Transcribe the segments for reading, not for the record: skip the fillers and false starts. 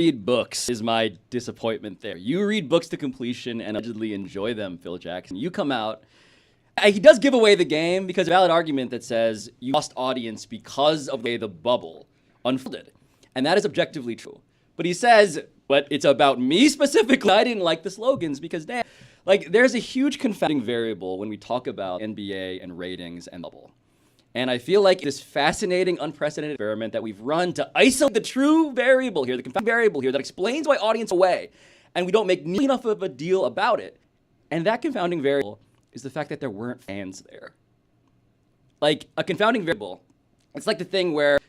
read books is my disappointment there. You read books to completion and allegedly enjoy them, Phil Jackson. You come out. He does give away the game because a valid argument that says you lost audience because of the way the bubble unfolded. And that is objectively true. But he says, but it's about me specifically. I didn't like the slogans because, damn, like there's a huge confounding variable when we talk about NBA and ratings and bubble. And I feel like this fascinating, unprecedented experiment that we've run to isolate the true variable here, the confounding variable here that explains why audience away, and we don't make nearly enough of a deal about it. And that confounding variable is the fact that there weren't fans there. Like, a confounding variable. It's like the thing where,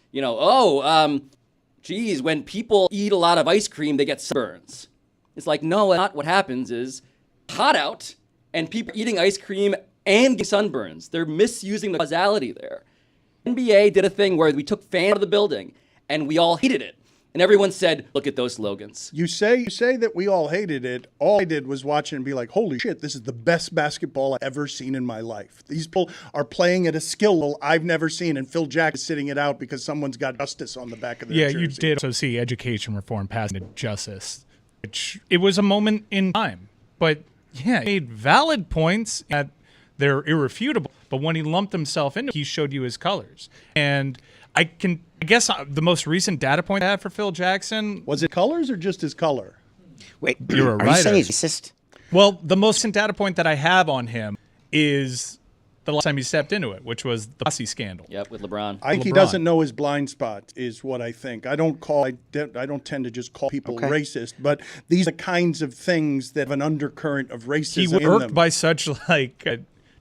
geez, when people eat a lot of ice cream, they get sunburns. It's like, no, not what happens is hot out, and people are eating ice cream and getting sunburns. They're misusing the causality there. NBA did a thing where we took fans out of the building, and we all hated it. And everyone said, look at those slogans. You say that we all hated it. All I did was watch it and be like, holy shit, this is the best basketball I've ever seen in my life. These people are playing at a skill level I've never seen, and Phil Jackson is sitting it out because someone's got justice on the back of their jersey. Yeah, you did also see education reform passing to justice, which it was a moment in time. But, yeah, he made valid points that they're irrefutable. But when he lumped himself into it, he showed you his colors. And I guess the most recent data point I have for Phil Jackson. Was it colors or just his color? Wait, you're a writer. Are you saying he's racist? Well, the most recent data point that I have on him is the last time he stepped into it, which was the Bussy scandal. Yep, with LeBron. I think he doesn't know his blind spot is what I think. I don't tend to just call people racist, but these are the kinds of things that have an undercurrent of racism he in them. He worked by such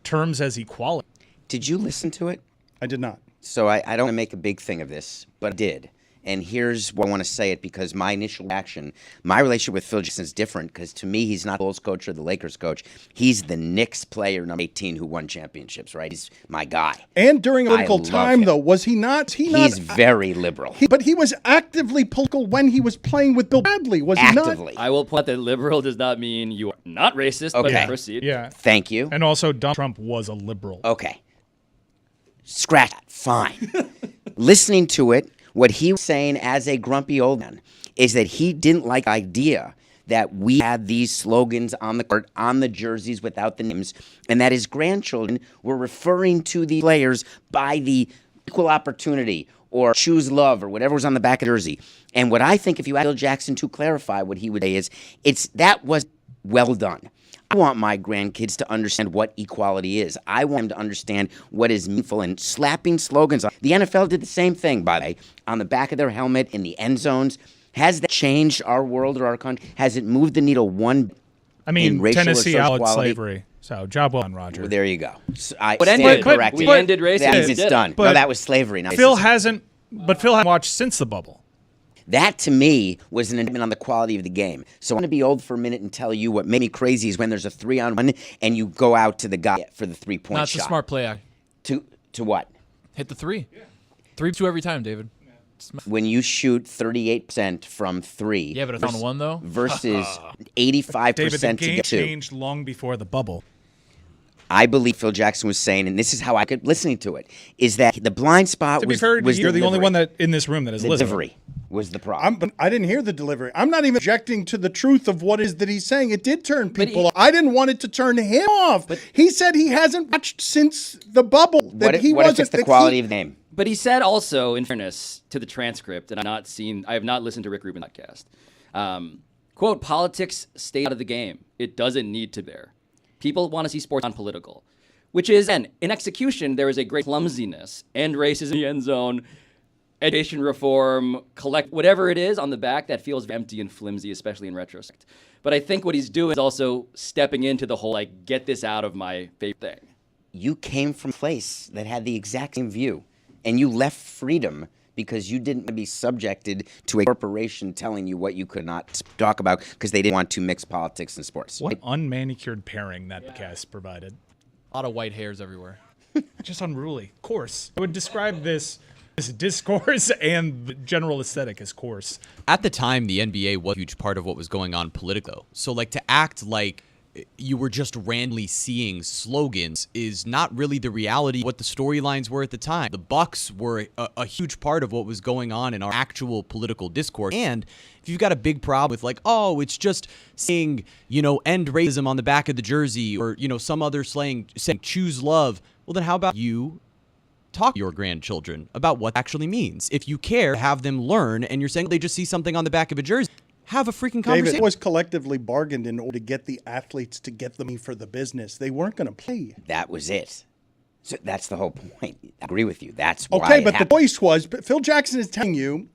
terms as equality. Did you listen to it? I did not. So I don't want to make a big thing of this, but I did. And here's why I want to say it, because my initial reaction, my relationship with Phil Jackson is different, because to me, he's not the Bulls coach or the Lakers coach. He's the Knicks player, number 18, who won championships, right? He's my guy. And during a political time, though, was he not? He's very liberal. But he was actively political when he was playing with Bill Bradley, was he not? I will point out that liberal does not mean you are not racist, but proceed. Yeah. Thank you. And also, Donald Trump was a liberal. Okay. Scratch that. Fine. Listening to it, what he was saying as a grumpy old man is that he didn't like the idea that we had these slogans on the court, on the jerseys without the names, and that his grandchildren were referring to the players by the equal opportunity or choose love or whatever was on the back of the jersey. And what I think, if you ask Phil Jackson to clarify what he would say is, that was well done. I want my grandkids to understand what equality is. I want them to understand what is meaningful, and slapping slogans on. The NFL did the same thing, by the way, on the back of their helmet in the end zones. Has that changed our world or our country? Has it moved the needle one? I mean, in racial Tennessee or social outlawed equality? slavery. So, job well done, Roger. Well, there you go. So I But stand corrected. we ended racism. That means it's done. But no, that was slavery. Now Phil hasn't watched since the bubble. That, to me, was an indictment on the quality of the game. So I'm going to be old for a minute and tell you what made me crazy is when there's a 3-on-1 and you go out to the guy for the three-point shot. That's a smart play. To what? Hit the three. Yeah. 3-2 every time, David. When you shoot 38% from three. Yeah, but it's on one, though. Versus 85% David, the to game get two. changed long before the bubble. I believe Phil Jackson was saying, and this is how I could listening to it, is that the blind spot To be was fair, was you're the only delivery. one that in this room that is listening. Delivery was the problem. I didn't hear the delivery. I'm not even objecting to the truth of what is that he's saying. It did turn people off. I didn't want it to turn him off. But he said he hasn't watched since the bubble. What if it's the quality of the game? But he said also, in fairness to the transcript, and I have not listened to Rick Rubin's podcast, quote, politics stay out of the game. It doesn't need to there. People want to see sports non-political. Which is, and in execution, there is a great clumsiness, end racism in the end zone, education reform, whatever it is on the back that feels empty and flimsy, especially in retrospect. But I think what he's doing is also stepping into the whole, get this out of my favorite thing. You came from a place that had the exact same view, and you left freedom because you didn't want to be subjected to a corporation telling you what you could not talk about because they didn't want to mix politics and sports. What unmanicured pairing that podcast provided. A lot of white hairs everywhere. Just unruly. Coarse. I would describe this discourse and the general aesthetic as coarse. At the time, the NBA was a huge part of what was going on politically. So, to act like you were just randomly seeing slogans is not really the reality of what the storylines were at the time. The Bucks were a huge part of what was going on in our actual political discourse. And if you've got a big problem with like, oh, it's just saying, end racism on the back of the jersey, or, some other saying choose love, well, then how about you talk to your grandchildren about what actually means? If you care, have them learn, and you're saying they just see something on the back of a jersey, have a freaking conversation. David, it was collectively bargained in order to get the athletes to get the money for the business. They weren't going to play. That was it. So that's the whole point. I agree with you. That's why Okay, it but happened. the choice was, but Phil Jackson is telling you,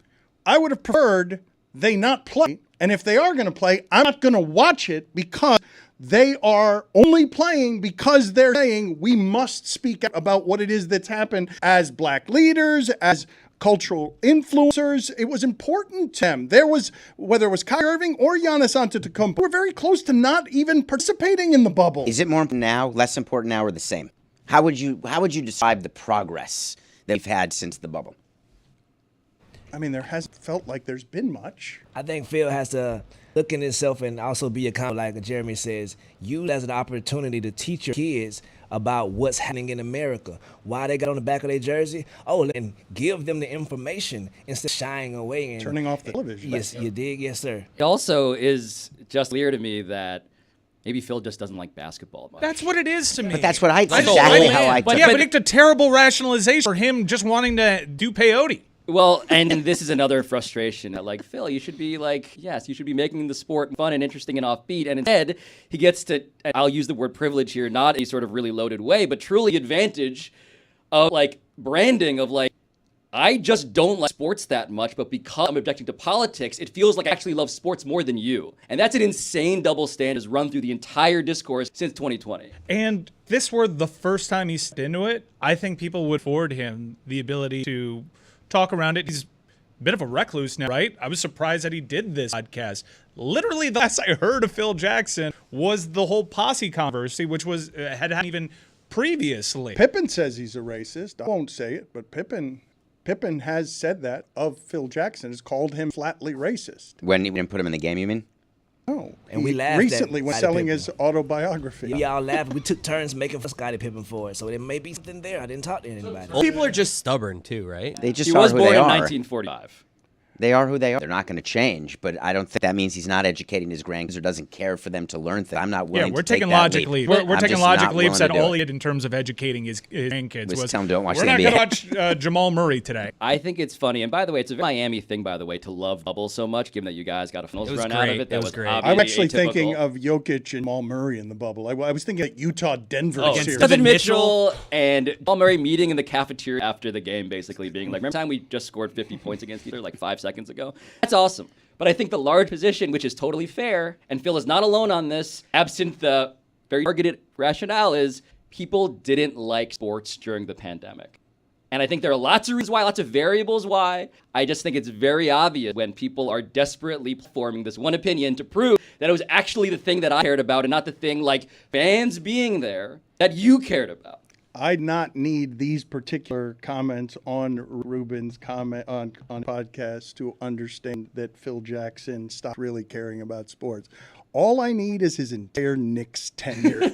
I would have preferred they not play. And if they are going to play, I'm not going to watch it because they are only playing because they're saying we must speak out about what it is that's happened as black leaders, as cultural influencers. It was important to them. There was, whether it was Kyrie Irving or Giannis Antetokounmpo, we're very close to not even participating in the bubble. Is it more important now, less important now, or the same? How would you describe the progress that we've had since the bubble? I mean, there hasn't felt like there's been much. I think Phil has to look in himself and also be accountable, like Jeremy says, use as an opportunity to teach your kids about what's happening in America, why they got on the back of their jersey. Oh, and give them the information instead of shying away and Turning off the television. Yes, you dig, yes, sir. It also is just clear to me that maybe Phil just doesn't like basketball much. That's what it is to me. But that's what I That's exactly all how I But took yeah, it. but it's a terrible rationalization for him just wanting to do peyote. Well, and this is another frustration. Like, Phil, you should be like, yes, you should be making the sport fun and interesting and offbeat. And instead, he gets to, I'll use the word privilege here, not a sort of really loaded way, but truly advantage of like branding of like, I just don't like sports that much, but because I'm objecting to politics, it feels like I actually love sports more than you. And that's an insane double standard that's run through the entire discourse since 2020. And this were the first time he stepped into it. I think people would afford him the ability to talk around it. He's a bit of a recluse now, right? I was surprised that he did this podcast. Literally, the last I heard of Phil Jackson was the whole posse controversy, which was had happened even previously. Pippen says he's a racist. I won't say it, but Pippen has said that of Phil Jackson, has called him flatly racist. When you didn't put him in the game, you mean? No. And we laughed at recently when Scottie selling Pippen. his autobiography. We all laughed. We took turns making fun of Scottie Pippen for it, so there may be something there. I didn't talk to anybody. People are just stubborn too, right? They just He are was who born they in are. 1945. They are who they are. They're not going to change, but I don't think that means he's not educating his grandkids or doesn't care for them to learn things. I'm not Yeah, willing we're to take taking that logic leap. leaps. We're I'm taking just logic not leaps willing that to do all it. he did in terms of educating his grandkids Was was tell 'em don't watch we're the not going to NBA." watch Jamal Murray today. I think it's funny. And by the way, it's a Miami thing, by the way, to love bubble so much, given that you guys got a finals was run out of great. it. That It was great. obviously I'm actually atypical. thinking of Jokic and Jamal Murray in the bubble. I was thinking like Utah-Denver Against series. Donovan Mitchell. Mitchell and Jamal Murray meeting in the cafeteria after the game, basically being like, remember the time we just scored 50 points against each other like 5 seconds ago? That's awesome. But I think the large position, which is totally fair, and Phil is not alone on this, absent the very targeted rationale, is people didn't like sports during the pandemic. And I think there are lots of reasons why, lots of variables why. I just think it's very obvious when people are desperately forming this one opinion to prove that it was actually the thing that I cared about and not the thing like fans being there that you cared about. I not need these particular comments on Ruben's comment on podcast to understand that Phil Jackson stopped really caring about sports. All I need is his entire Knicks tenure.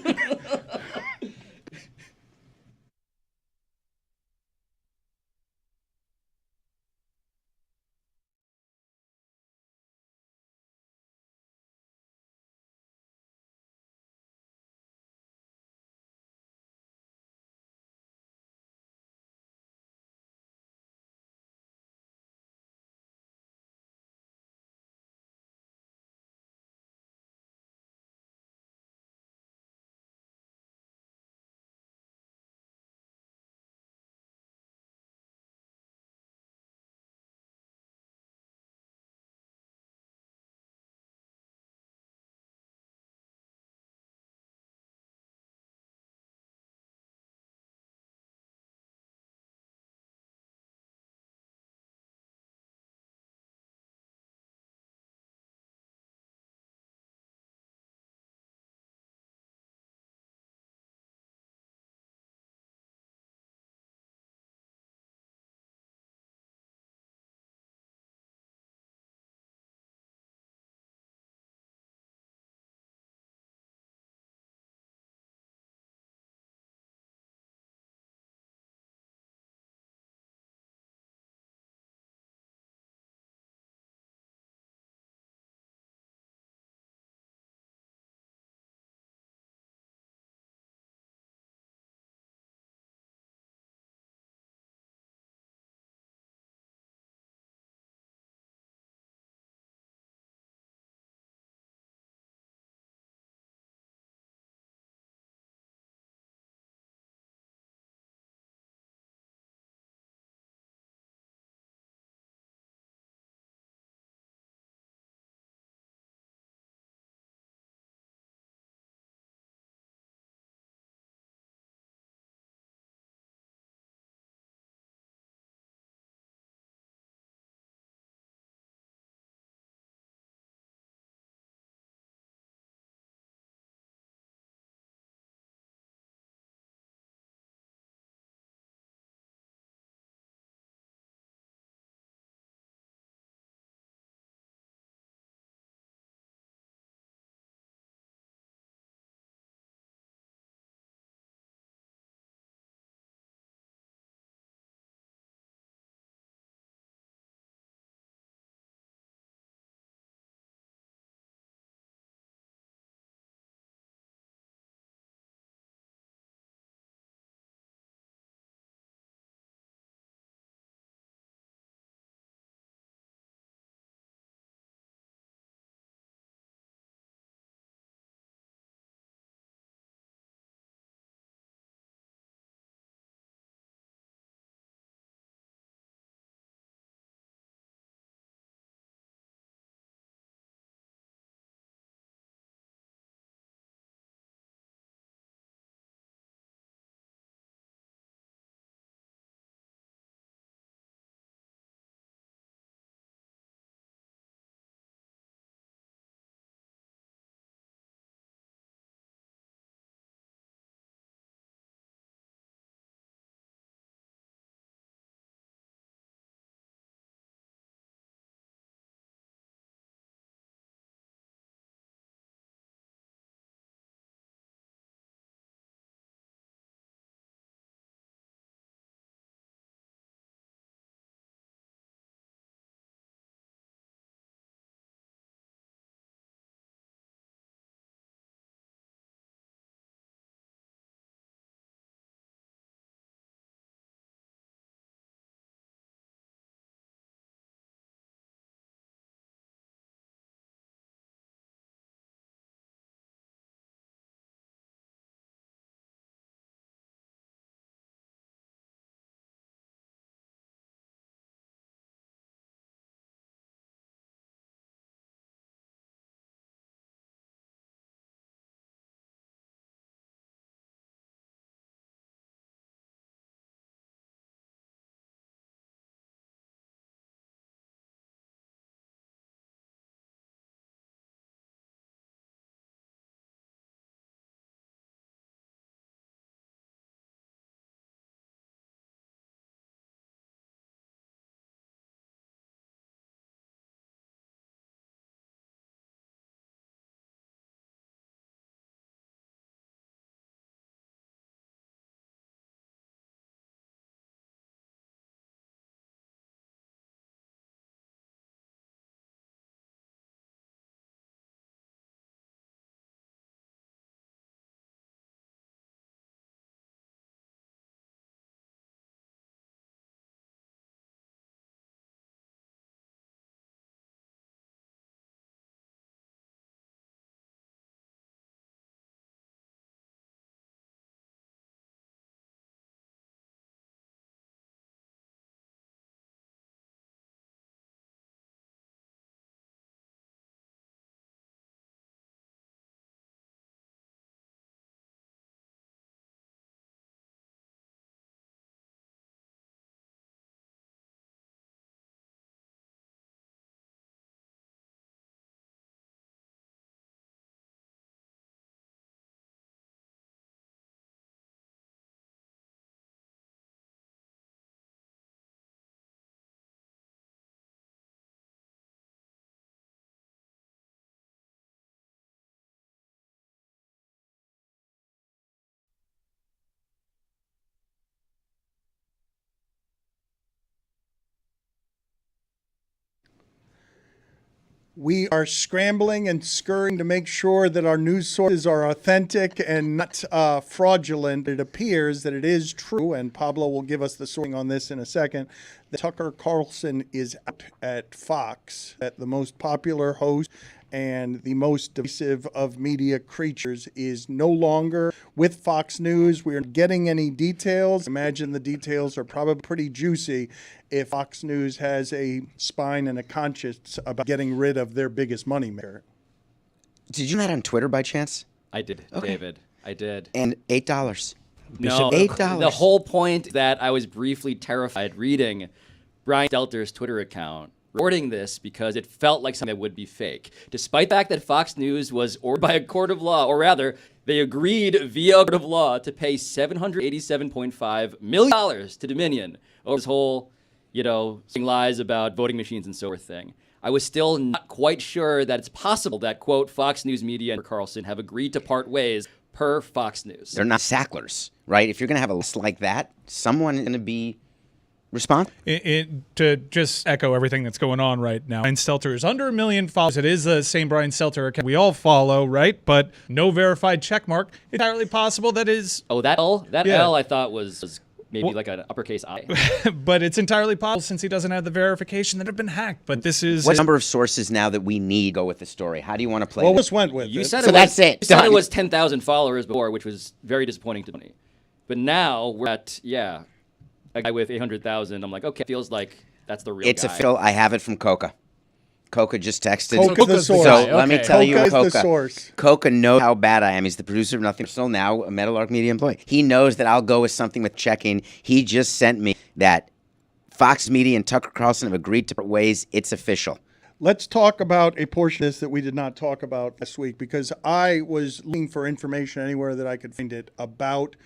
We are scrambling and scurrying to make sure that our news sources are authentic and not fraudulent. It appears that it is true, and Pablo will give us the sourcing on this in a second, that Tucker Carlson is out at Fox, at the most popular host and the most divisive of media creatures, is no longer with Fox News. We aren't getting any details. Imagine the details are probably pretty juicy if Fox News has a spine and a conscience about getting rid of their biggest moneymaker. Did you know that on Twitter by chance? I did, Okay. David. I did. And $8. No, $8. The whole point that I was briefly terrified reading Brian Stelter's Twitter account, reporting this because it felt like something that would be fake. Despite the fact that Fox News was ordered by a court of law, or rather, they agreed via a court of law to pay $787.5 million to Dominion over this whole, saying lies about voting machines and so forth thing. I was still not quite sure that it's possible that, quote, Fox News Media and Carlson have agreed to part ways per Fox News. They're not Sacklers, right? If you're going to have a list like that, someone is going to be responsible. To just echo everything that's going on right now, Brian Stelter is under 1 million followers. It is the same Brian Stelter account we all follow, right? But no verified check mark. Entirely possible that is... Oh, that L? That Yeah. L I thought was maybe like an uppercase I. But it's entirely possible, since he doesn't have the verification, that have been hacked. But this is... What number of sources now that we need to go with the story? How do you want to play Well, we this? just went with You it. said So it that's was, it. You said Done. it was 10,000 followers before, which was very disappointing to me. But now we're at, a guy with 800,000. I'm like, okay, feels like that's the real It's guy. official. I have it from Coca. Coca just texted. Coca's the source. So guy, let me okay. tell you, Coca is Coca. the source. Coca knows how bad I am. He's the producer of Nothing Personal, now a Meadowlark Media employee. He knows that I'll go with something with checking. He just sent me that Fox Media and Tucker Carlson have agreed to part ways. It's official. Let's talk about a portion of this that we did not talk about last week, because I was looking for information anywhere that I could find it about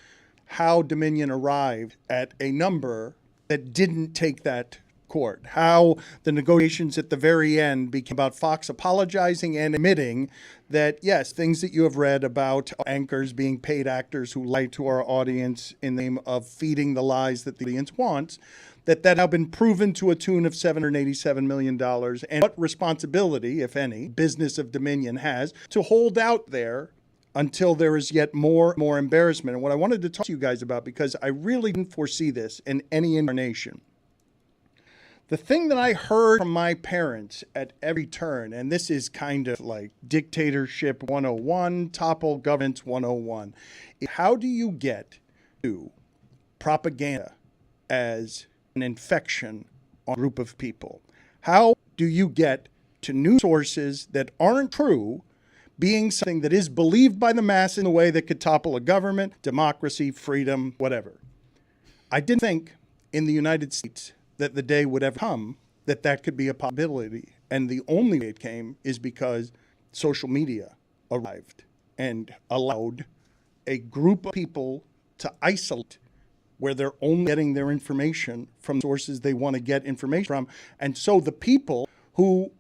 how Dominion arrived at a number that didn't take that court, how the negotiations at the very end became about Fox apologizing and admitting that, yes, things that you have read about anchors being paid actors who lie to our audience in the name of feeding the lies that the audience wants, that have been proven to a tune of $787 million, and what responsibility, if any, business of Dominion has to hold out there until there is yet more embarrassment. And what I wanted to talk to you guys about, because I really didn't foresee this in any incarnation, the thing that I heard from my parents at every turn, and this is kind of like dictatorship 101, topple governance 101, is how do you get to propaganda as an infection on a group of people? How do you get to news sources that aren't true being something that is believed by the mass in a way that could topple a government, democracy, freedom, whatever? I didn't think in the United States that the day would ever come that could be a possibility. And the only way it came is because social media arrived and allowed a group of people to isolate where they're only getting their information from sources they want to get information from. And so the people who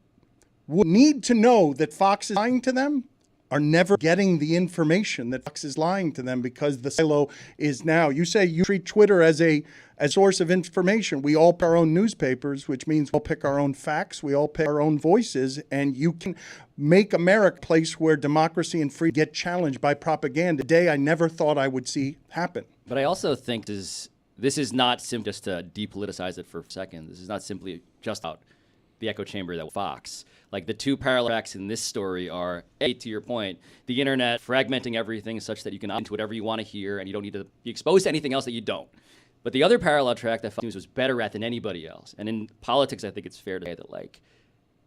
would need to know that Fox is lying to them are never getting the information that Fox is lying to them, because the silo is now. You say you treat Twitter as a source of information. We all pick our own newspapers, which means we'll pick our own facts. We all pick our own voices, and you can make America a place where democracy and freedom get challenged by propaganda. A day I never thought I would see happen. But I also think this is not simply just to depoliticize it for a second. This is not simply just about the echo chamber that was Fox. Like, the two parallel tracks in this story are, A, to your point, the internet fragmenting everything such that you can opt into whatever you want to hear and you don't need to be exposed to anything else that you don't. But the other parallel track that Fox News was better at than anybody else, and in politics I think it's fair to say that, like,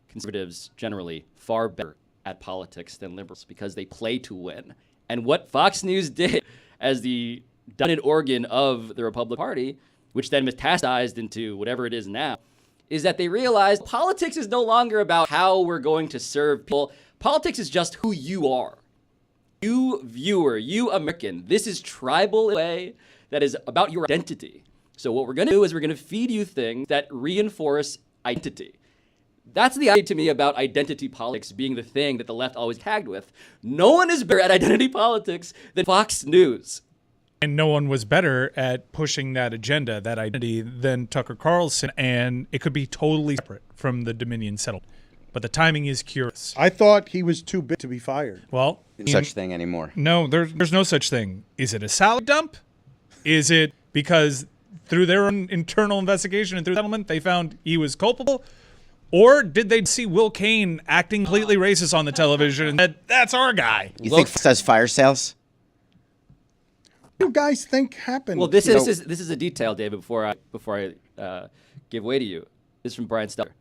conservatives generally far better at politics than liberals because they play to win. And what Fox News did as the dominant organ of the Republican Party, which then metastasized into whatever it is now, is that they realized politics is no longer about how we're going to serve people. Politics is just who you are. You viewer, you American. This is tribal in a way that is about your identity. So what we're going to do is we're going to feed you things that reinforce identity. That's the idea to me about identity politics being the thing that the left always tagged with. No one is better at identity politics than Fox News. And no one was better at pushing that agenda, that identity, than Tucker Carlson, and it could be totally separate from the Dominion settlement. but the timing is curious. I thought he was too big to be fired. Well, Such thing anymore. no, there's no such thing. Is it a salary dump? Is it because through their own internal investigation and through settlement they found he was culpable? Or did they see Will Cain acting completely racist on the television and said, that's our guy? You think Fox does fire sales? What do you guys think happened? Well, this is a detail, David. Before I give way to you, this is from Brian Stucker.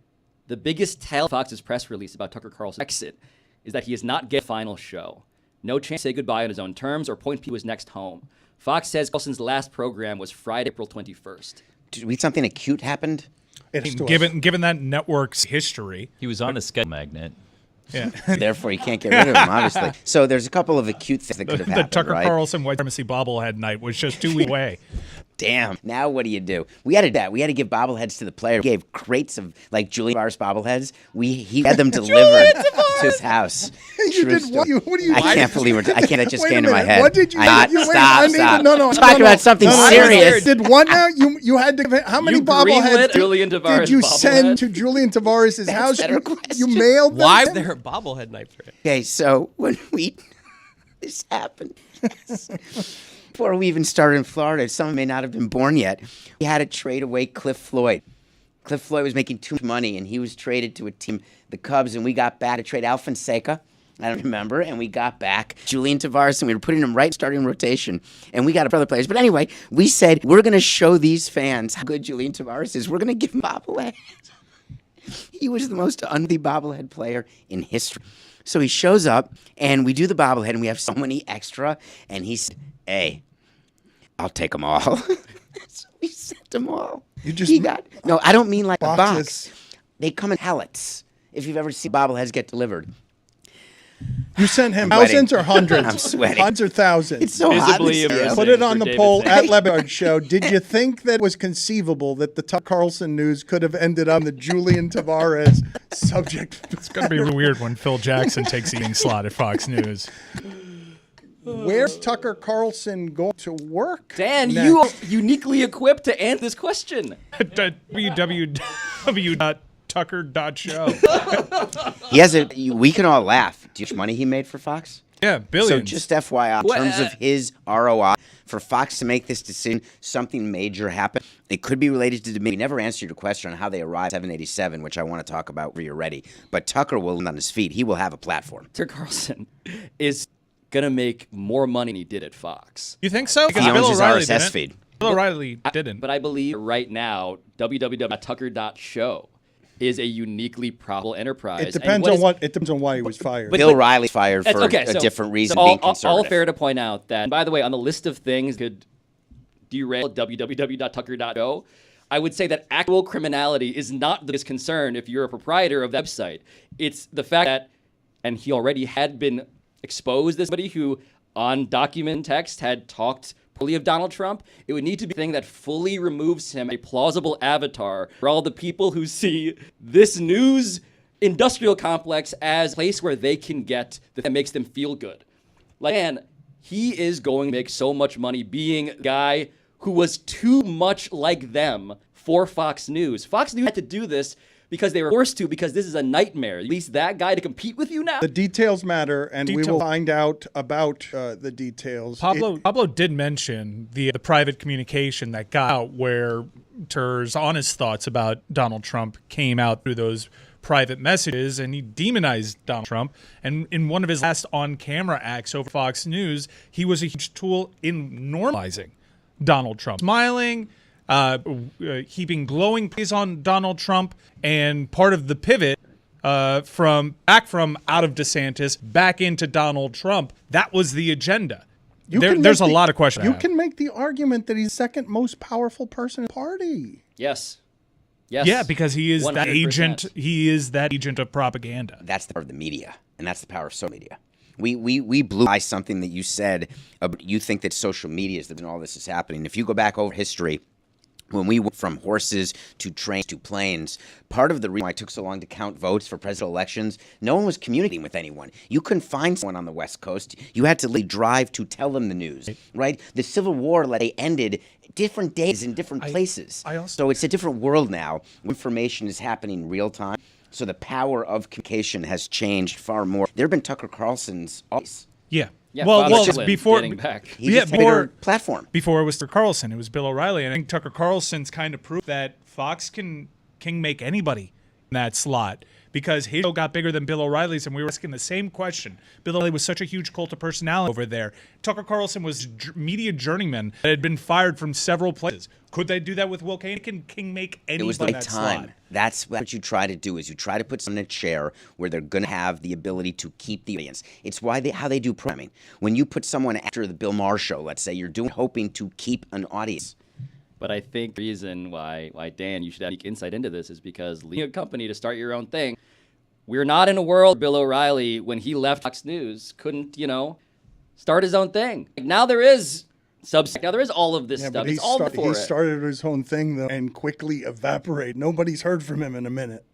The biggest tell of Fox's press release about Tucker Carlson's exit is that he is not getting a final show. No chance to say goodbye on his own terms or point people to his next home. Fox says Carlson's last program was Friday, April 21st. Did we something acute happened? Given that network's history. He was on a schedule magnet. Yeah. Therefore, you can't get rid of him, obviously. So there's a couple of acute things that could have The happened, Tucker right? Carlson white supremacy bobblehead night was just 2 weeks away. Damn. Now what do you do? We had to give bobbleheads to the player. We gave crates of like Julian Tavares bobbleheads. He had them delivered to his house. You did what? What do you? I can't believe it. I can't. It just Wait a came to my minute. head. What did you? Stop. you wait, Stop. I need Stop. to, no. Talk about something serious. Did what now? You had to give. How many You bobbleheads greenlit Julian Tavares did you bobblehead? send to Julian Tavares' house? better You question. mailed them. Why to was him? there a bobblehead night for it? Okay, so when this happened, before we even started in Florida, some may not have been born yet, we had to trade away Cliff Floyd. Cliff Floyd was making too much money, and he was traded to a team, the Cubs, and we got back to trade Al Fonseca. I don't remember, and we got back Julian Tavares, and we were putting him right starting rotation, and we got other players. But anyway, we said, we're going to show these fans how good Julian Tavares is. We're going to give him bobblehead. He was the most unworthy bobblehead player in history. So he shows up, and we do the bobblehead, and we have so many extra, and he said, hey, I'll take them all. So we sent them all. You just no, I don't mean like a boxes. box. They come in pallets. If you've ever seen bobbleheads get delivered. You sent him I'm thousands or hundreds? I'm sweating. Hundreds or thousands? It's so hot. Visibly in this immersed. studio. Put it on For the David's poll sake. at Le Batard Show. Did you think that it was conceivable that the Tucker Carlson news could have ended on the Julian Tavares subject? It's going to be weird when Phil Jackson takes the eating slot at Fox News. Where's Tucker Carlson going to work? Dan, next? you are uniquely equipped to answer this question. www.tucker.show. We can all laugh. Do you know how much money he made for Fox? Yeah, So billions. just FYI, in terms of his ROI, for Fox to make this decision, something major happened. It could be related to me. We never answered your question on how they arrived at 787, which I want to talk about when you're ready. But Tucker will land on his feet. He will have a platform. Tucker Carlson is going to make more money than he did at Fox. You think so? He Because owns Bill his O'Reilly RSS didn't. feed. Bill O'Reilly didn't. But I believe right now, www.tucker.show is a uniquely profitable enterprise. It depends on what. It depends on why he was fired. But- Bill Riley's fired for Okay, a so- different reason, so being all conservative. fair to point out that, by the way, on the list of things could derail www.tucker.show, I would say that actual criminality is not the biggest concern if you're a proprietor of the website. It's the fact that, and he already had been exposed as somebody who, on document text, had talked poorly of Donald Trump. It would need to be a thing that fully removes him a plausible avatar for all the people who see this news industrial complex as a place where they can get that makes them feel good. Like, man, he is going to make so much money being a guy who was too much like them for Fox News. Fox News had to do this because they were forced to, because this is a nightmare. At least that guy to compete with you now? The details matter, and we will find out about the details. Pablo did mention the private communication that got out where Tur's honest thoughts about Donald Trump came out through those private messages, and he demonized Donald Trump. And in one of his last on-camera acts over Fox News, he was a huge tool in normalizing Donald Trump. Smiling, heaping glowing praise on Donald Trump, and part of the pivot from out of DeSantis back into Donald Trump, that was the agenda. There's a lot of questions. You can make the argument that he's the second most powerful person in the party. Yes. Yes. Yeah, because he is that 100%. agent. He is that agent of propaganda. That's the power of the media, and that's the power of social media. We blew by something that you said. You think that social media is the reason all this is happening. If you go back over history, when we went from horses to trains to planes, part of the reason why it took so long to count votes for presidential elections, no one was communicating with anyone. You couldn't find someone on the West Coast. You had to drive to tell them the news, right? The Civil War, they ended different days in different places. So it's a different world now. Information is happening real time. So the power of communication has changed far more. There have been Tucker Carlson's always. Yeah. Yeah, well, Fox Island before getting back. He Yeah, just had a bigger platform. before it was Tucker Carlson, it was Bill O'Reilly, and I think Tucker Carlson's kind of proved that Fox can make anybody in that slot because his show got bigger than Bill O'Reilly's, and we were asking the same question. Bill O'Reilly was such a huge cult of personality over there. Tucker Carlson was media journeyman that had been fired from several places. Could they do that with Will Kane? Can King make anybody It was the in right that time. slot? That's what you try to do is you try to put someone in a chair where they're going to have the ability to keep the audience. It's how they do programming. When you put someone after the Bill Maher show, let's say, you're hoping to keep an audience. But I think the reason why Dan, you should have unique insight into this is because leading a company to start your own thing, we're not in a world where Bill O'Reilly, when he left Fox News, couldn't, start his own thing. Now there is Substack. Now there is all of this Yeah, stuff. but It's all before he it. started his own thing, though, and quickly evaporated. Nobody's heard from him in a minute.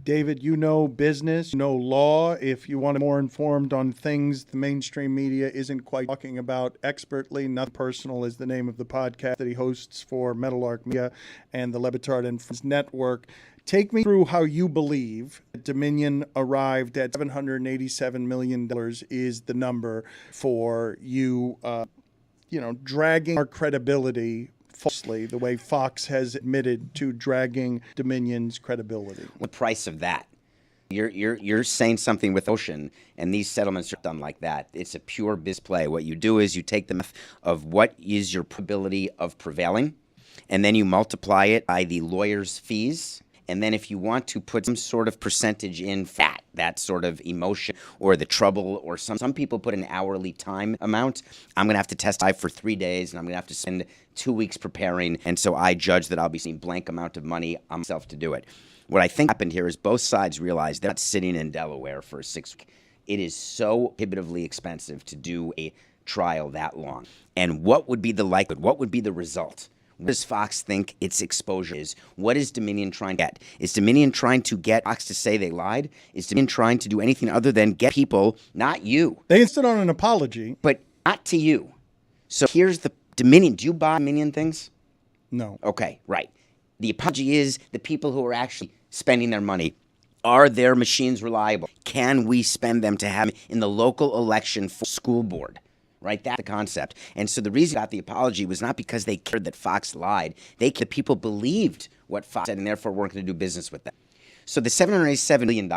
David, you know business, you know law. If you want to be more informed on things the mainstream media isn't quite talking about expertly, Nothing Personal is the name of the podcast that he hosts for Meadowlark Media and the Le Batard and Friends Network. Take me through how you believe Dominion arrived at $787 million is the number for you, dragging our credibility falsely, the way Fox has admitted to dragging Dominion's credibility. The price of that. You're saying something with Ocean, and these settlements are done like that. It's a pure biz play. What you do is you take the math of what is your probability of prevailing, and then you multiply it by the lawyer's fees. And then if you want to put some sort of percentage in fat, that sort of emotion or the trouble, or some people put an hourly time amount. I'm going to have to testify for 3 days, and I'm going to have to spend 2 weeks preparing. And so I judge that I'll be seeing blank amount of money on myself to do it. What I think happened here is both sides realized they're not sitting in Delaware for 6 weeks. It is so prohibitively expensive to do a trial that long. And what would be the likelihood? What would be the result? What does Fox think its exposure is? What is Dominion trying to get? Is Dominion trying to get Fox to say they lied? Is Dominion trying to do anything other than get people, not you, They insist on an apology. but not to you? So here's the Dominion. Do you buy Dominion things? No. Okay, right. The apology is the people who are actually spending their money. Are their machines reliable? Can we spend them to have in the local election for school board? Right, that's the concept. And so the reason I got the apology was not because they cared that Fox lied. The people believed what Fox said and therefore weren't going to do business with them. So the $787 million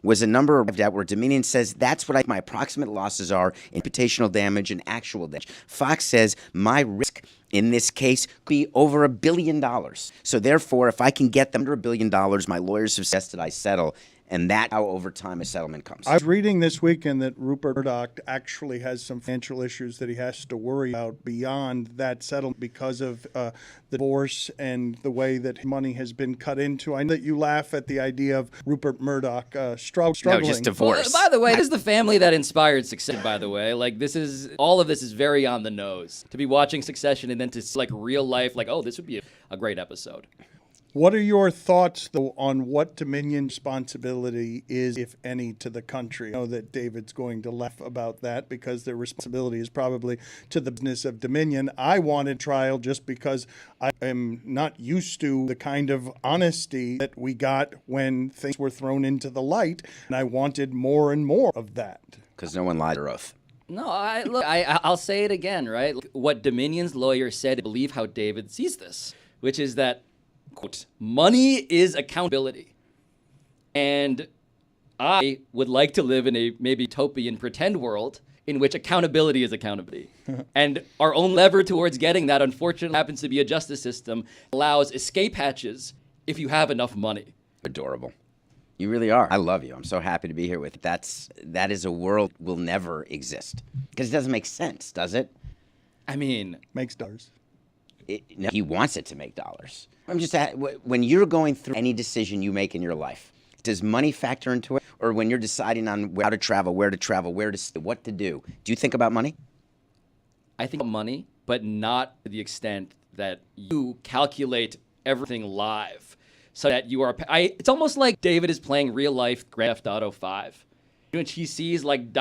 was a number arrived at where Dominion says that's what my approximate losses are in reputational damage and actual damage. Fox says my risk in this case could be over $1 billion. So therefore, if I can get them under $1 billion, my lawyers have suggested I settle. And that's how over time a settlement comes. I was reading this weekend that Rupert Murdoch actually has some financial issues that he has to worry about beyond that settlement because of the divorce and the way that money has been cut into. I know that you laugh at the idea of Rupert Murdoch struggling. No, just divorce. By the way, this is the family that inspired Succession, by the way. All of this is very on the nose. To be watching Succession and then to see, real life, oh, this would be a great episode. What are your thoughts, though, on what Dominion responsibility is, if any, to the country? I know that David's going to laugh about that because their responsibility is probably to the business of Dominion. I wanted trial just because I am not used to the kind of honesty that we got when things were thrown into the light, and I wanted more and more of that. Because no one lied to oath. No, I'll say it again, right? What Dominion's lawyer said, I believe how David sees this, which is that, quote, money is accountability. And I would like to live in a maybe utopian pretend world in which accountability is accountability. And our own lever towards getting that, unfortunately, happens to be a justice system that allows escape hatches if you have enough money. Adorable. You really are. I love you. I'm so happy to be here with you. That is a world will never exist. Because it doesn't make sense, does it? I mean, Makes dollars. No, he wants it to make dollars. I'm just when you're going through any decision you make in your life, does money factor into it? Or when you're deciding on how to travel, where to travel, where to stay, what to do you think about money? I think about money, but not to the extent that you calculate everything live. So that you are, it's almost like David is playing real life Grand Theft Auto 5. In which he sees like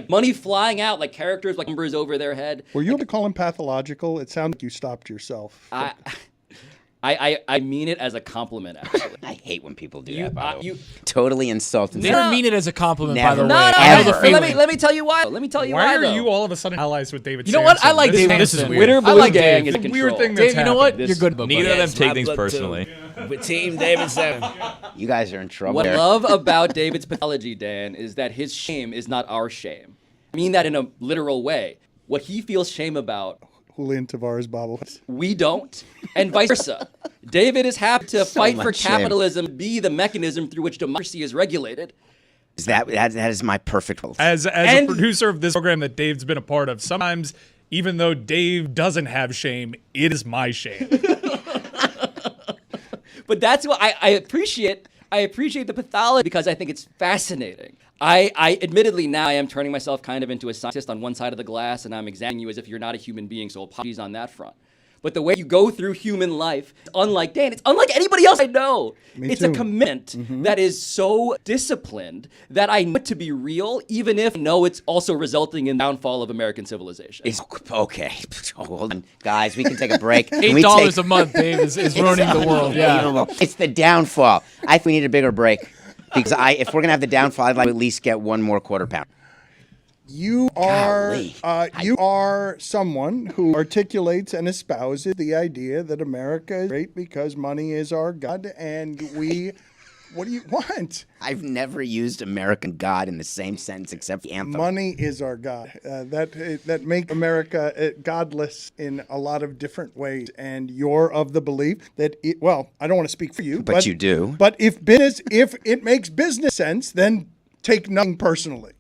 money flying out, like characters, like numbers over their head. Were you able to call him pathological? It sounded like you stopped yourself. I mean it as a compliment, actually. I hate when people do that, by the way. Totally insulting. Never mean it as a compliment, Never. by the way. No, I know the ever. feeling. let me tell you why. Let me tell you why. Why are though. you all of a sudden allies with David? You know what? I Samson? like David. This is Samson. weird. Twitter I blue like gang Dave. is It's a control. weird thing that's Dave, you know what? happening. You're good. Neither of them Yes, take my things book, too. personally. With Team David 7. You guys are in trouble. What I there. love about David's pathology, Dan, is that his shame is not our shame. I mean that in a literal way. What he feels shame about, Julian Tavares bobbleheads. we don't, and vice versa. David is happy to fight for much shame. capitalism, be the mechanism through which democracy is regulated. That is my perfect role. As a And- producer of this program that Dave's been a part of, sometimes even though Dave doesn't have shame, it is my shame. But that's what I appreciate. I appreciate the pathology because I think it's fascinating. I admittedly now I am turning myself kind of into a scientist on one side of the glass, and I'm examining you as if you're not a human being, so apologies on that front. But the way you go through human life, unlike Dan, it's unlike anybody else I know. It's a too. commitment that is so disciplined that I know it to be real, even if I know it's also resulting in the downfall of American civilization. Okay. Hold on. Guys, we can take a break. Can we $8 take- a month, Dave, is ruining the world. Yeah. Unbelievable. It's the downfall. I think we need a bigger break. Because if we're going to have the downfall, I'd like to at least get one more quarter pound. You are Golly. Someone who articulates and espouses the idea that America is great because money is our God, and we. What do you want? I've never used American God in the same sentence except the anthem. Money is our God. That make America godless in a lot of different ways, and you're of the belief that well, I don't want to speak for you, But you do. But if it makes business sense, then take nothing personally.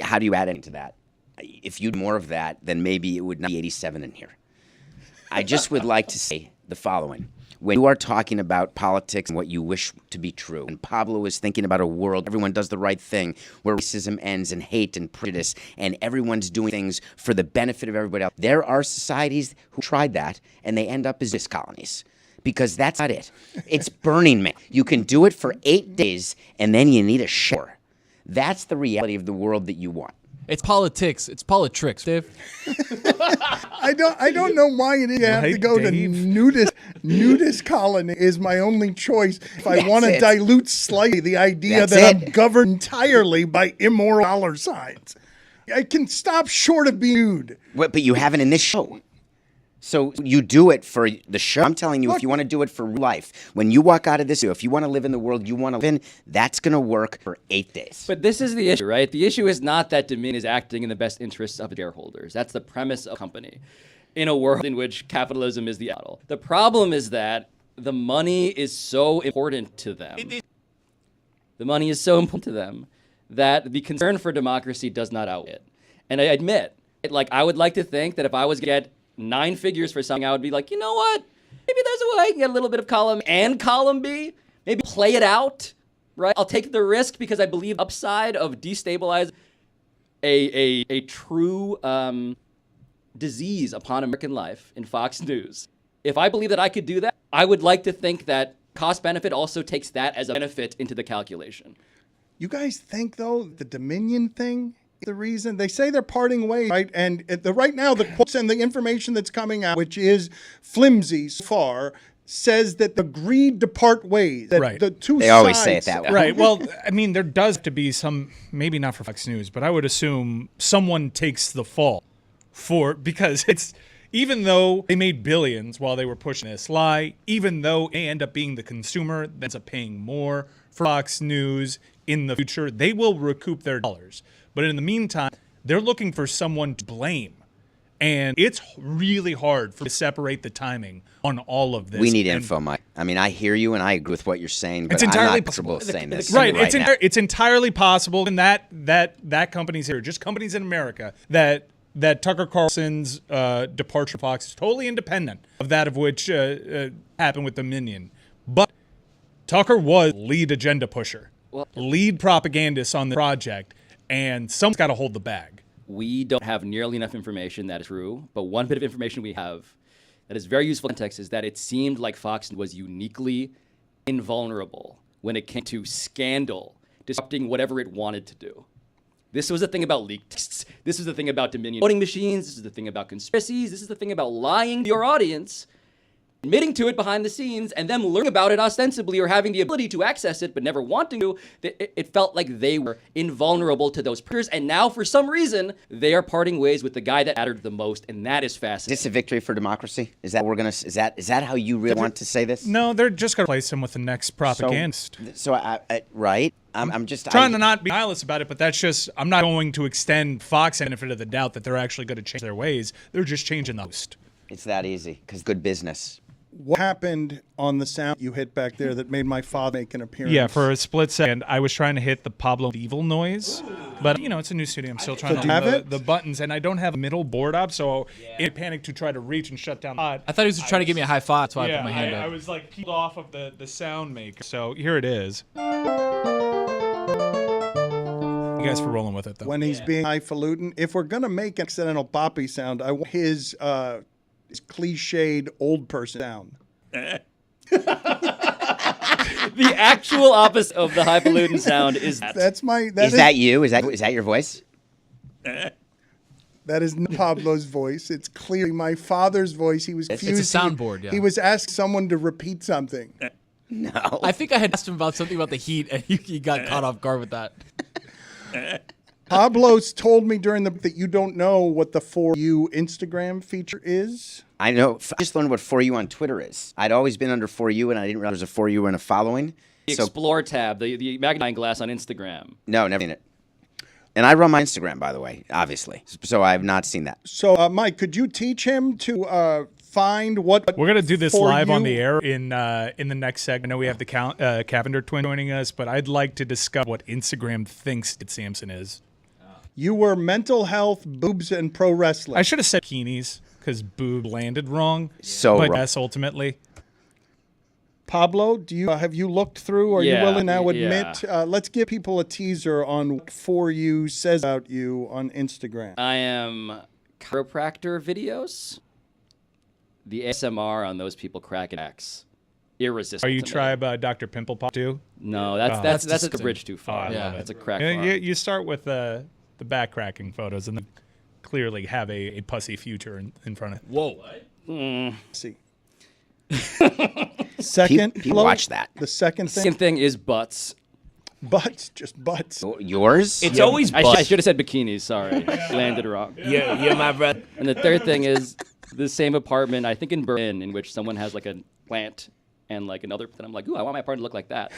How do you add into that? If you do more of that, then maybe it would not be 87 in here. I just would like to say the following. When you are talking about politics and what you wish to be true, and Pablo is thinking about a world everyone does the right thing, where racism ends and hate and prejudice, and everyone's doing things for the benefit of everybody else, there are societies who tried that, and they end up as dis colonies. Because that's not it. It's Burning Man. You can do it for 8 days, and then you need a shower. That's the reality of the world that you want. It's politics. It's politics, Dave. I don't know why you have to Right, go to Dave? nudist colony is my only choice if I want to it. dilute slightly the idea That's that it. I'm governed entirely by immoral dollar signs. I can stop short of being nude. But you haven't in this show. So you do it for the show. I'm telling you, if you want to do it for life, when you walk out of this, if you want to live in the world you want to live in, that's going to work for 8 days. But this is the issue, right? The issue is not that Dominion is acting in the best interests of its shareholders. That's the premise of the company in a world in which capitalism is the model. The problem is that the money is so important to them. The money is so important to them that the concern for democracy does not outweigh it. And I admit, I would like to think that if I was to get 9 figures for something, I would be like, you know what? Maybe there's a way I can get a little bit of column A and column B. Maybe play it out, right? I'll take the risk because I believe upside of destabilizing a true disease upon American life in Fox News. If I believe that I could do that, I would like to think that cost benefit also takes that as a benefit into the calculation. You guys think, though, the Dominion thing is the reason? They say they're parting ways, right? And right now, the quotes and the information that's coming out, which is flimsy so far, says that agreed to part ways. That Right. the two They sides, always say it that way. Right. Well, I mean, there does have to be some, maybe not for Fox News, but I would assume someone takes the fall because it's, even though they made billions while they were pushing this lie, even though they end up being the consumer that ends up paying more for Fox News in the future, they will recoup their dollars. But in the meantime, they're looking for someone to blame. And it's really hard to separate the timing on all of this. We need And- info, Mike. I mean, I hear you and I agree with what you're saying, but It's entirely I'm not comfortable with saying this Right. now. It's entirely possible, and that companies here, just companies in America, that Tucker Carlson's departure from Fox is totally independent of that of which happened with Dominion. But Tucker was lead agenda pusher, lead propagandist on the project, and someone's got to hold the bag. We don't have nearly enough information that is true, but one bit of information we have that is very useful context is that it seemed like Fox was uniquely invulnerable when it came to scandal, disrupting whatever it wanted to do. This was the thing about leaked texts. This is the thing about Dominion voting machines. This is the thing about conspiracies. This is the thing about lying to your audience, admitting to it behind the scenes, and them learning about it ostensibly or having the ability to access it but never wanting to. It felt like they were invulnerable to those pressures, and now for some reason they are parting ways with the guy that mattered the most, and that is Is fascinating. this a victory for democracy? Is that we're gonna? Is that how you really want to say this? No, they're just going to replace him with the next propagandist. So right. I'm just Trying to not be nihilist about it, but that's just, I'm not going to extend Fox the benefit of the doubt that they're actually going to change their ways. They're just changing the host. It's that easy because good business. What happened on the sound you hit back there that made my father make an appearance? Yeah, for a split second, I was trying to hit the Pablo Evil noise, but it's a new studio. I'm still trying to have do it? the buttons, and I don't have a middle board up, so I panicked to try to reach and shut down the pod. I thought he was trying to give me a high five. That's why I put my hand I up. was like peeled off of the sound maker. So here it is. You guys for rolling with it though. When he's being highfalutin, if we're gonna make an accidental poppy sound, I want his cliched old person sound. The actual opposite of the highfalutin sound is that. That's my. Is that you? Is that your voice? That is not Pablo's voice. It's clearly my father's voice. He was It's a confused. soundboard, yeah. He was asked someone to repeat something. No. I think I had asked him about something about the heat, and he got caught off guard with that. Pablo's told me during that you don't know what the For You Instagram feature is. I know. I just learned what For You on Twitter is. I'd always been under For You, and I didn't realize there was a For You and a following. The Explore tab, the magnifying glass on Instagram. No, never seen it. And I run my Instagram, by the way, obviously. So I have not seen that. So, Mike, could you teach him to find what? We're gonna do this For live on You- the air in the next segment. I know we have the Cavender Twins joining us, but I'd like to discuss what Instagram thinks Sid Sampson is. You were mental health, boobs, and pro wrestling. I should have said bikinis because boob landed wrong. So but wrong. yes, ultimately. Pablo, do you have you looked through? Are you Yeah, willing to now yeah. admit? Let's give people a teaser on what For You says about you on Instagram. I am chiropractor videos. The ASMR on those people cracking X. Irresistible. Are you to me. tribe Dr. Pimple Pop too? No, that's That's a disgusting. bridge too far. Oh, I love That's a it. crack Yeah, bar. you start with the back cracking photos and then clearly have a pussy future in front of it. Whoa. See. Second, People watch that. The second thing, Second thing is butts. butts, just butts. Yours? It's always I should have said bikinis. Sorry, landed wrong. You're my brother. And the third thing is the same apartment, I think in Berlin, in which someone has like a plant and like another. And I'm like, ooh, I want my apartment to look like that.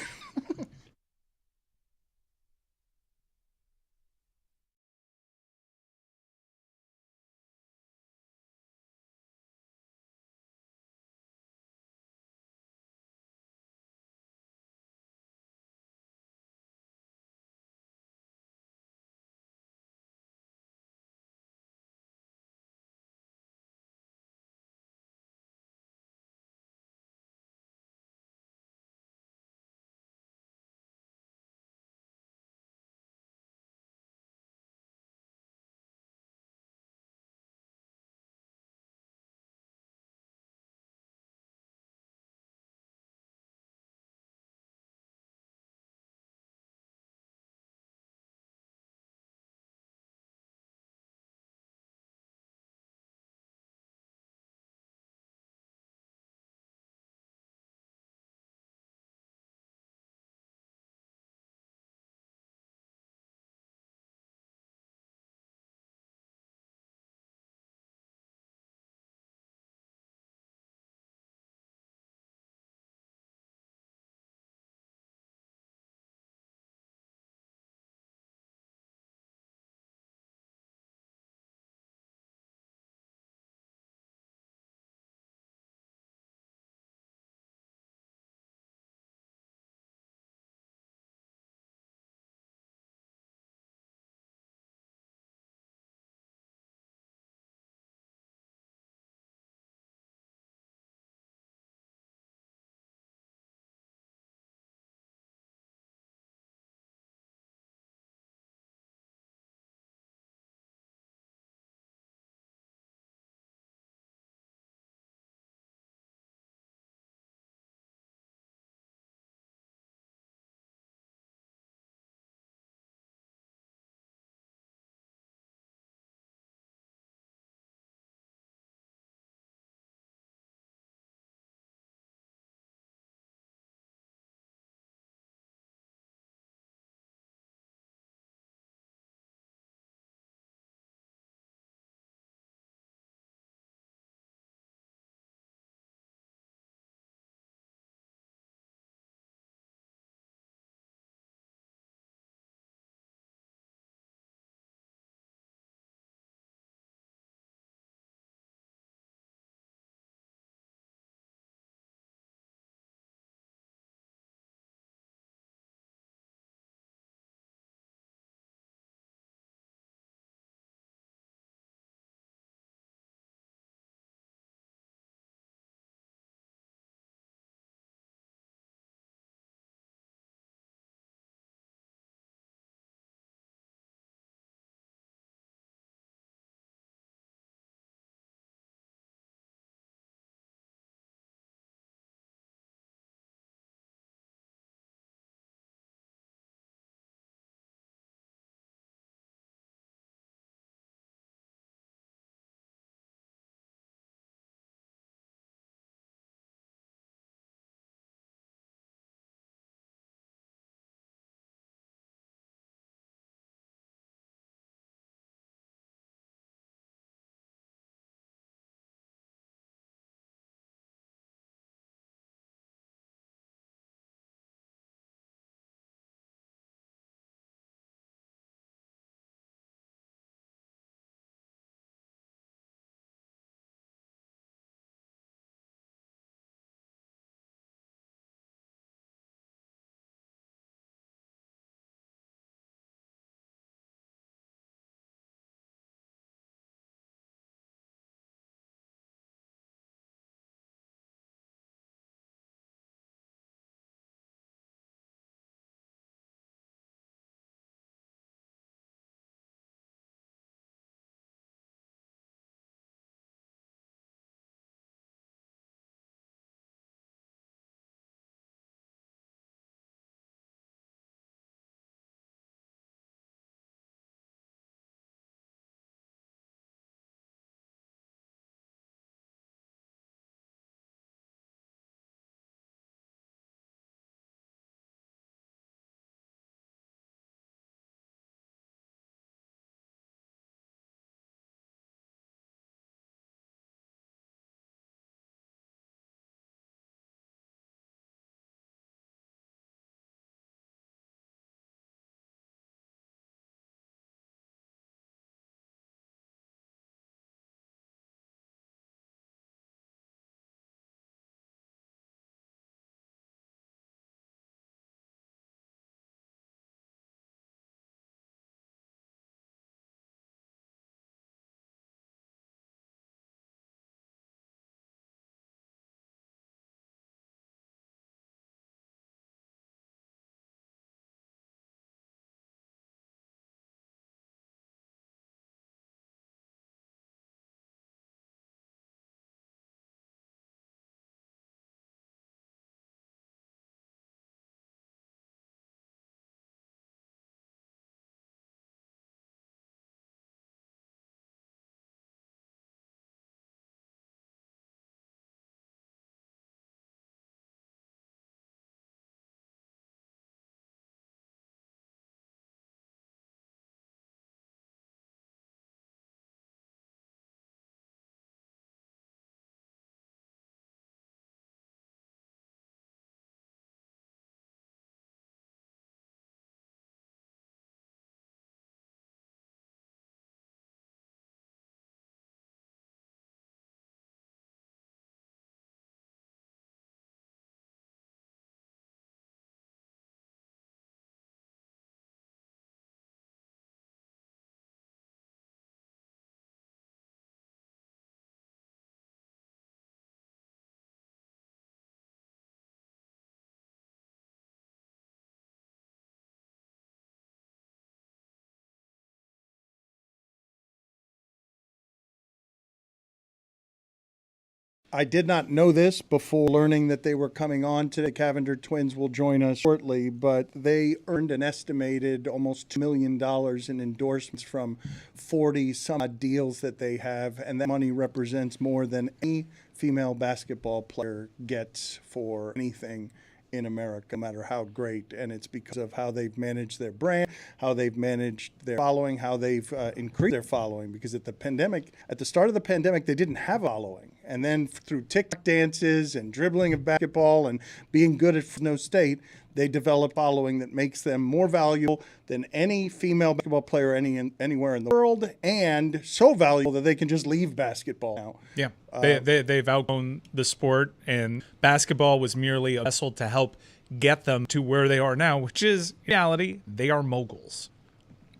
I did not know this before learning that they were coming on today. Cavender Twins will join us shortly, but they earned an estimated almost $2 million in endorsements from 40 some odd deals that they have, and that money represents more than any female basketball player gets for anything in America, no matter how great. And it's because of how they've managed their brand, how they've managed their following, how they've increased their following. Because at the start of the pandemic, they didn't have a following. And then through TickTock dances and dribbling of basketball and being good at Fresno State, they developed a following that makes them more valuable than any female basketball player anywhere in the world, and so valuable that they can just leave basketball now. Yeah, they've outgrown the sport, and basketball was merely a vessel to help get them to where they are now, which is, in reality, they are moguls.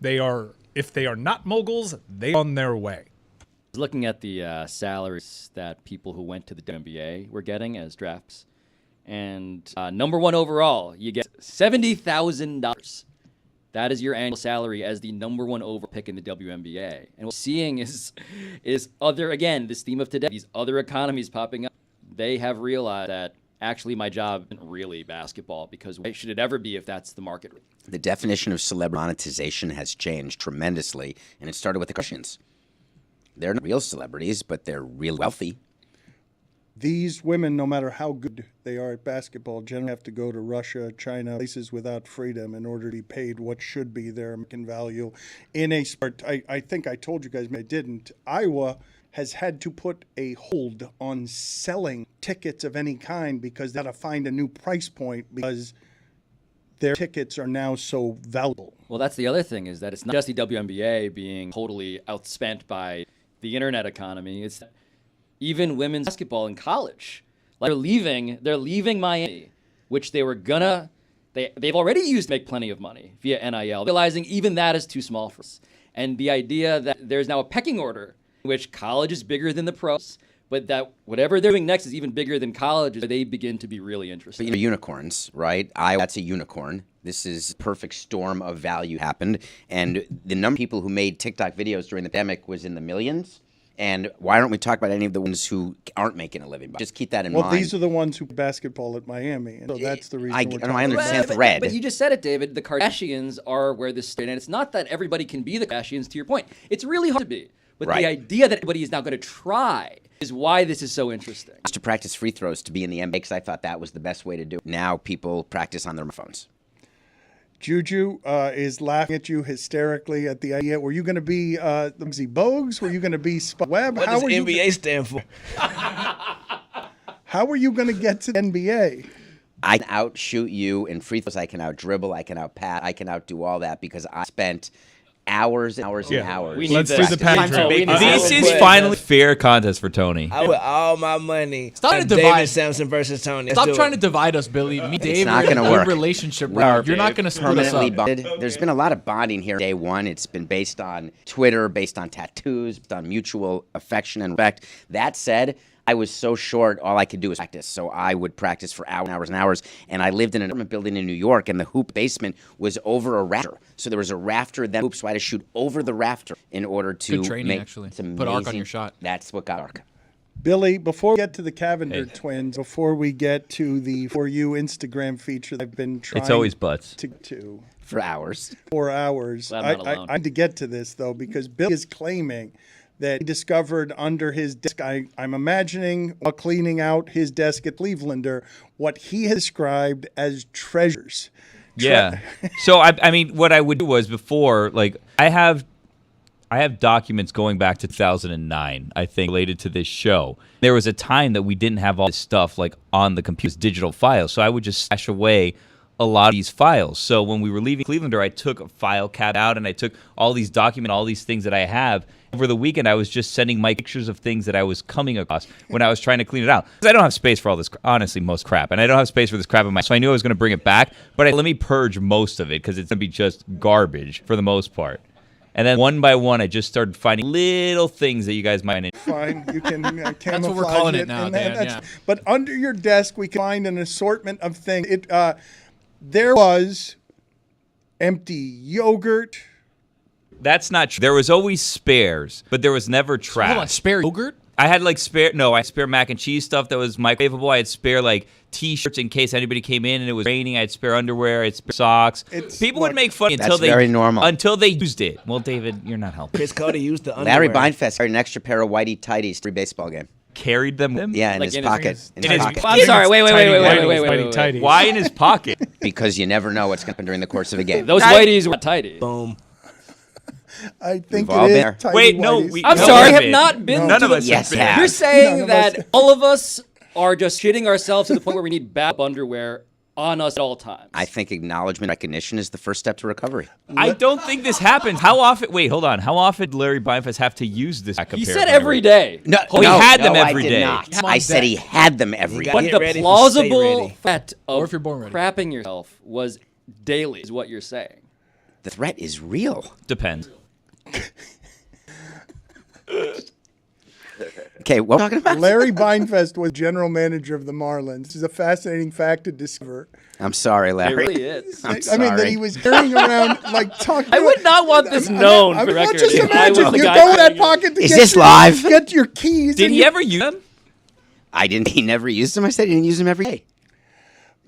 If they are not moguls, they are on their way. Looking at the salaries that people who went to the WNBA were getting as drafts, and number one overall, you get $70,000. That is your annual salary as the number one overall pick in the WNBA. And what we're seeing is other, again, this theme of today, these other economies popping up. They have realized that actually my job isn't really basketball, because why should it ever be if that's the market? The definition of celebrity monetization has changed tremendously, and it started with the Kardashians. They're not real celebrities, but they're real wealthy. These women, no matter how good they are at basketball, generally have to go to Russia, China, places without freedom in order to be paid what should be their American value in a sport. I think I told you guys, but I didn't. Iowa has had to put a hold on selling tickets of any kind because they got to find a new price point because their tickets are now so valuable. Well, that's the other thing, is that it's not just the WNBA being totally outspent by the internet economy. It's even women's basketball in college. Like they're leaving Miami, which they were gonna, they've already used to make plenty of money via NIL, realizing even that is too small for us. And the idea that there's now a pecking order in which college is bigger than the pros, but that whatever they're doing next is even bigger than college, they begin to be really interested. But unicorns, right? That's a unicorn. This is perfect storm of value happened. And the number of people who made TikTok videos during the pandemic was in the millions. And why don't we talk about any of the ones who aren't making a living? Just keep that in mind. Well, these are the ones who play basketball at Miami. And so that's the reason I understand the thread. But you just said it, David. The Kardashians are where this started. And it's not that everybody can be the Kardashians, to your point. It's really hard to be. But the idea that everybody is now going to try is why this is so interesting. I used to practice free throws to be in the NBA because I thought that was the best way to do it. Now people practice on their phones. Juju is laughing at you hysterically at the idea. Were you going to be Muggsy Bogues? Were you going to be Spud Webb? What does NBA stand for? How are you going to get to the NBA? I can outshoot you in free throws. I can out-dribble. I can out-pat. I can outdo all that because I spent hours and hours and hours. Let's do the pageant. This is finally fair contest for Tony. I put all my money Stop on to divide. David Sampson versus Tony. Stop trying to divide us, Billy. Me, Dave, not we're in gonna a work. good relationship We right are now. You're not going to split us permanently up. bonded. There's been a lot of bonding here. Day one, it's been based on Twitter, based on tattoos, based on mutual affection and respect. That said, I was so short, all I could do was practice. So I would practice for hours and hours and hours. And I lived in an apartment building in New York, and the hoop basement was over a rafter. So there was a rafter, then hoops, so I had to shoot over the rafter in order to Good training, make actually. it's amazing. Put arc on your shot. That's what got arc. Billy, before we get to the Cavender Twins, before we get to the For You Instagram feature that I've been trying It's always butts. to For hours. 4 hours. Glad I'm not alone. I need to get to this, though, because Billy is claiming that he discovered under his desk, I'm imagining, while cleaning out his desk at Clevelander, what he has described as treasures. Yeah. So I mean, what I would do was before, like, I have documents going back to 2009, I think, related to this show. There was a time that we didn't have all this stuff like on the computer's digital files, so I would just stash away a lot of these files. So when we were leaving Clevelander, I took a file cabinet out and I took all these documents, all these things that I have. Over the weekend, I was just sending Mike pictures of things that I was coming across when I was trying to clean it out. Because I don't have space for all this, honestly, most crap. And I don't have space for this crap in my, so I knew I was going to bring it back. But let me purge most of it because it's going to be just garbage for the most part. And then one by one, I just started finding little things that you guys might. Fine, you can camouflage That's what we're calling it now, and Dan, yeah. But under your desk, we can find an assortment of things. There was empty yogurt. That's not true. There was always spares, but there was never trash. Hold on, spare yogurt? I had like spare mac and cheese stuff that was microwavable. I had spare like t-shirts in case anybody came in and it was raining. I had spare underwear. I had spare socks. People would make fun until they very normal. Until they used it. Well, David, you're not helping. Chris Cody used the underwear. Larry Beinfest carried an extra pair of whitey tighties every baseball game. Carried them with him? Yeah, in Like his in his- pocket. In in his his- pocket. I'm sorry. Wait. Tighty. Why in his pocket? Because you never know what's going to happen during the course of a game. Those whiteys were tighty. Boom. I think We've all it been is there. tidy Wait, no, whities. we- I'm No, sorry, we have haven't. not been None to of the- us Yes, have have. been. You're saying None of us- that all of us are just shitting ourselves to the point where we need backup underwear on us at all times. I think acknowledgement, recognition is the first step to recovery. I don't think this happens. How often? Wait, hold on. How often did Larry Beinfest have to use this backup He pair said of every underwear? day. No, Oh, he had them every I did day. Not. Come on, I said Zach. he had them every You day. got But Get the ready, stay plausible ready. threat Or of if you're born ready. crapping yourself was daily, is what you're saying. The threat is real. Depends. Okay, what are we talking about? Larry Beinfest was general manager of the Marlins. This is a fascinating fact to discover. I'm sorry, It Larry. really is. I'm I sorry. mean, that he was carrying around, like, talking. I would not want this known I for mean, record. just if I was imagine the you guy go in that carrying it. pocket to Is get this your, live? get your keys. Did and he you- ever use them? I didn't. He never used them. I said he didn't use them every day.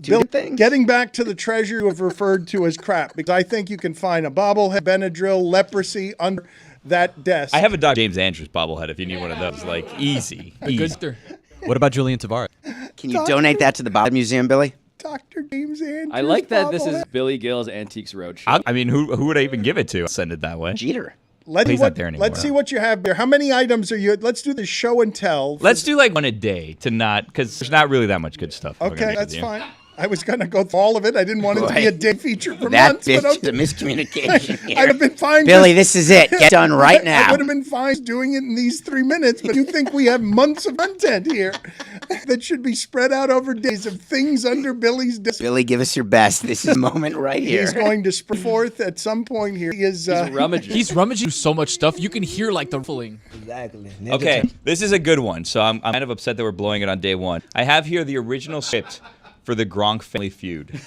Two Bill, good things. getting back to the treasure you have referred to as crap, because I think you can find a bobblehead, Benadryl, leprosy under that desk. I have a Dr. James Andrews bobblehead if you need one of those. Like, easy. Good Easy. stir. What about Julian Tavares? Can you donate that to the Bobblehead Museum, Billy? Dr. James Andrews. I like that this is bobblehead. Billy Gill's Antiques Roadshow. I mean, who would I even give it to? Send it that way. Jeter. He's not there anymore. Let's see what you have there. How many items are you? Let's do the show and tell. Let's do like one a day to not, because there's not really that much good stuff. if I'm gonna Okay, be that's with you. fine. I was going to go through all of it. I didn't want it to be a day feature for That months. bitch But is a miscommunication I'd here. have been fine. Billy, just- this is it. Get done right I now. would have been fine doing it in these 3 minutes, but you think we have months of content here that should be spread out over days of things under Billy's desk. Billy, give us your best. This is a moment right here. He's going to spring forth at some point here. He is Rummaging. He's rummaging through so much stuff. You can hear like the ruffling. Exactly. Ninja Okay, Turtle. this is a good one. So I'm kind of upset that we're blowing it on day one. I have here the original script for the Gronk family feud.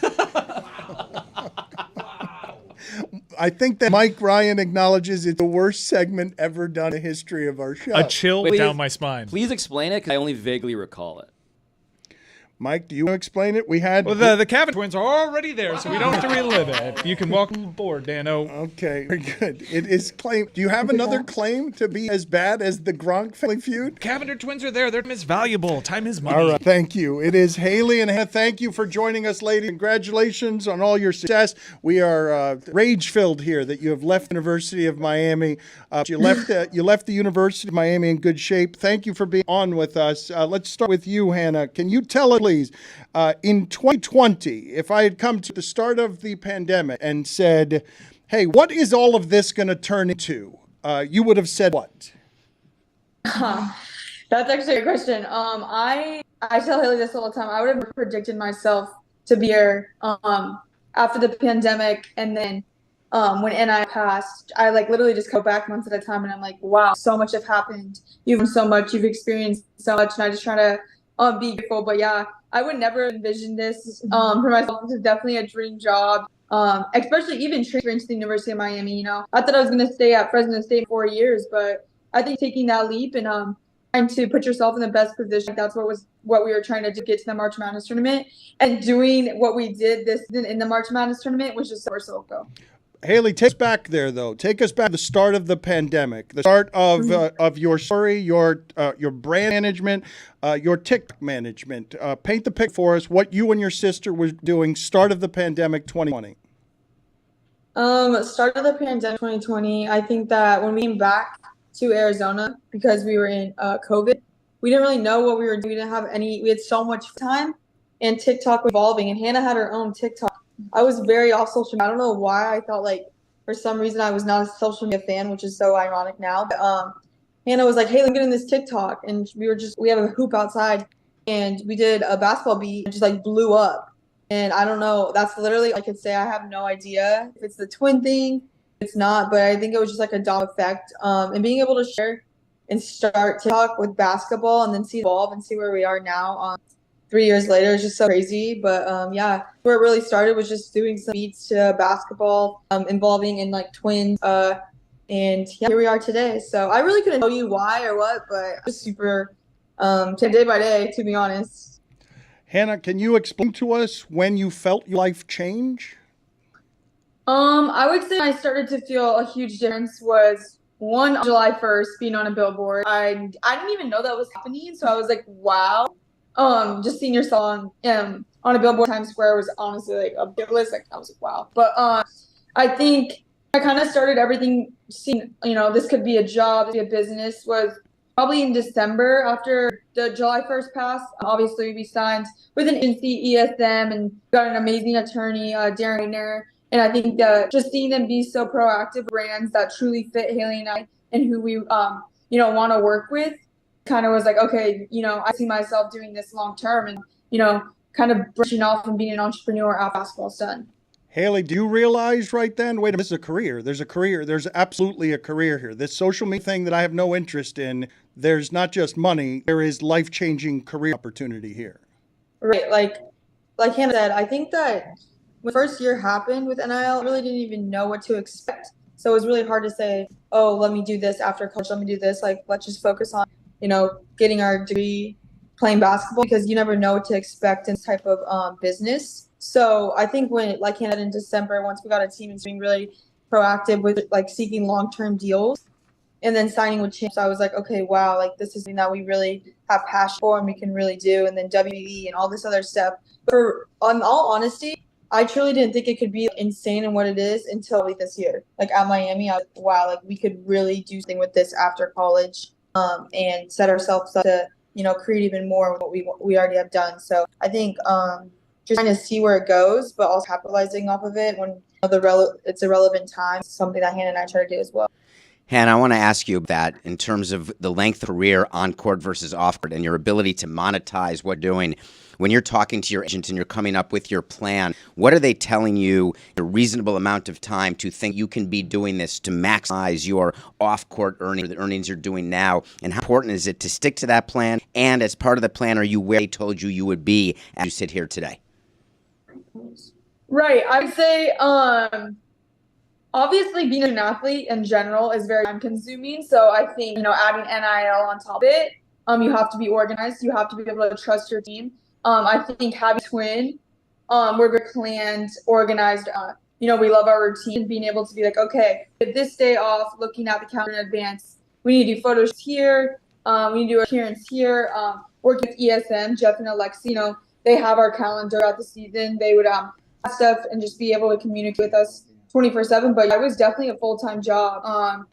I think that Mike Ryan acknowledges it's the worst segment ever done in the history of our show. A chill Wait, down please- my spine. Please explain it, because I only vaguely recall it. Mike, do you want to explain it? We had Well, the Cavender Twins are already there, so we don't have to relive it. You can welcome aboard, Dano. Okay, very good. It is claimed. Do you have another claim to be as bad as the Gronk family feud? Cavender Twins are there. Their time is valuable. Time is money. All right, thank you. It is Haley and Hannah. Thank you for joining us, ladies. Congratulations on all your success. We are rage-filled here that you have left the University of Miami. You left the University of Miami in good shape. Thank you for being on with us. Let's start with you, Hannah. Can you tell us, please, in 2020, if I had come to the start of the pandemic and said, "Hey, what is all of this going to turn into?" You would have said what? That's actually a good question. I tell Haley this all the time. I would have predicted myself to be here after the pandemic, and then when NI passed, I like literally just go back months at a time, and I'm like, wow, so much have happened. You've done so much, you've experienced so much, and I just try to be grateful. But yeah, I would never envision this for myself. This is definitely a dream job. Especially even transferring to the University of Miami. You know, I thought I was going to stay at Fresno State for 4 years, but I think taking that leap and trying to put yourself in the best position, that's what we were trying to do, get to the March Madness tournament, and doing what we did this in the March Madness tournament was just so cool. Haley, take us back there, though. Take us back to the start of the pandemic, the start of your story, your brand management, your TickTock management. Paint the picture for us what you and your sister were doing start of the pandemic 2020. Start of the pandemic 2020, I think that when we came back to Arizona, because we were in COVID, we didn't really know what we were doing. We had so much time, and TikTok was evolving, and Hannah had her own TikTok. I was very off social media. I don't know why. I thought like for some reason I was not a social media fan, which is so ironic now. But Hannah was like, "Hey, let me get in this TikTok," and we have a hoop outside, and we did a basketball beat, and just like blew up. And I don't know. That's literally I could say I have no idea if it's the twin thing. It's not, but I think it was just like a domino effect. And being able to share and start TikTok with basketball, and then see it evolve and see where we are now. 3 years later is just so crazy. But yeah, where it really started was just doing some beats to basketball, involving in like twins, And yeah, here we are today. So I really couldn't tell you why or what, but just super day by day, to be honest. Hannah, can you explain to us when you felt your life change? I would say I started to feel a huge difference was on July 1st being on a billboard. I didn't even know that was happening, so I was like, wow. Just seeing yourself on a billboard Times Square was honestly like a big list. Like I was like, wow. But I think I kind of started everything seeing, this could be a job, be a business was probably in December after the July 1st pass. Obviously, we signed with an agency, ESM, and got an amazing attorney, Darren Wagner. And I think that just seeing them be so proactive brands that truly fit Haley and I and who we, want to work with kind of was like, okay, I see myself doing this long term and, kind of branching off and being an entrepreneur after basketball's done. Haley, do you realize right then, wait a minute, this is a career. There's a career. There's absolutely a career here. This social media thing that I have no interest in, there's not just money, there is life-changing career opportunity here. Right. Like Hannah said, I think that when the first year happened with NIL, I really didn't even know what to expect. So it was really hard to say, oh, let me do this after college. Let me do this. Like, let's just focus on, getting our degree, playing basketball, because you never know what to expect in this type of business. So I think when, like Hannah, in December, once we got a team and being really proactive with like seeking long-term deals and then signing with champs, I was like, okay, wow, like this is something that we really have passion for and we can really do. And then WE and all this other stuff. But in all honesty, I truly didn't think it could be insane in what it is until this year. Like at Miami, I was like, wow, like we could really do something with this after college and set ourselves up to, create even more of what we already have done. So I think just trying to see where it goes, but also capitalizing off of it when it's a relevant time. It's something that Hannah and I try to do as well. Hannah, I want to ask you that in terms of the length of career on court versus off court and your ability to monetize what you're doing. When you're talking to your agent and you're coming up with your plan, what are they telling you a reasonable amount of time to think you can be doing this to maximize your off-court earnings, the earnings you're doing now? And how important is it to stick to that plan? And as part of the plan, are you where they told you would be as you sit here today? Right. I would say obviously being an athlete in general is very time consuming. So I think, adding NIL on top of it, you have to be organized. You have to be able to trust your team. I think having twin, we're very planned, organized. We love our routine, being able to be like, okay, if this day off, looking at the calendar in advance, we need to do photos here. We need to do appearance here. Working with ESM, Jeff and Alexi, they have our calendar throughout the season. They would have stuff and just be able to communicate with us 24/7. But it was definitely a full-time job.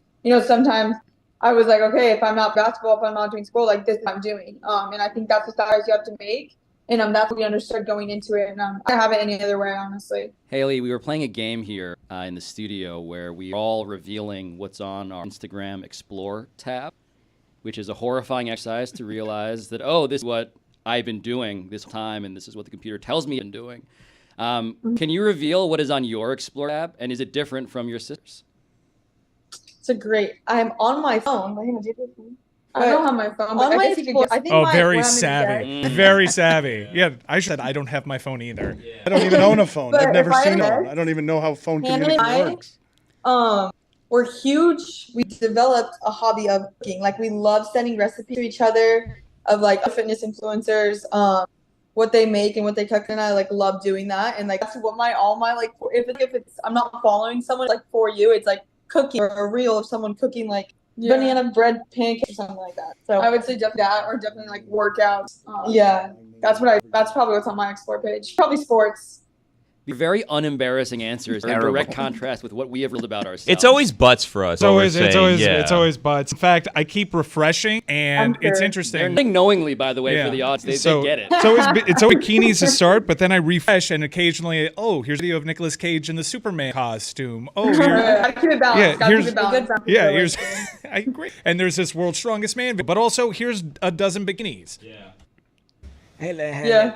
Sometimes I was like, okay, if I'm not basketball, if I'm not doing school, like this is what I'm doing. And I think that's the sacrifice you have to make. And that's what we understood going into it. And I don't have it any other way, honestly. Haley, we were playing a game here in the studio where we were all revealing what's on our Instagram Explore tab, which is a horrifying exercise to realize that, oh, this is what I've been doing this time, and this is what the computer tells me I'm doing. Can you reveal what is on your Explore tab, and is it different from your sister's? I'm on my phone. I don't have my phone. On my Explore, very savvy. Very savvy. Yeah, I said I don't have my phone either. Yeah. I don't even own a phone. I've never seen one. I don't even know how phone communication works. We're huge. We developed a hobby of cooking. Like we love sending recipes to each other of like fitness influencers, what they make and what they cook, and I like love doing that. And like that's what all my like if it's I'm not following someone like for you, it's like cooking or a reel of someone cooking like banana bread pancakes or something like that. So I would say definitely that, or definitely like workouts. That's probably what's on my Explore page. Probably sports. Your very unembarrassing answers are in direct contrast with what we have read about ourselves. It's always butts for us. It's always butts. In fact, I keep refreshing, and it's interesting. They're knowingly, by the way, for the odds. They get it. It's always bikinis to start, but then I refresh, and occasionally, here's a video of Nicolas Cage in the Superman costume. Oh, here's I agree. And there's this World's Strongest Man, but also here's a dozen bikinis. Hey,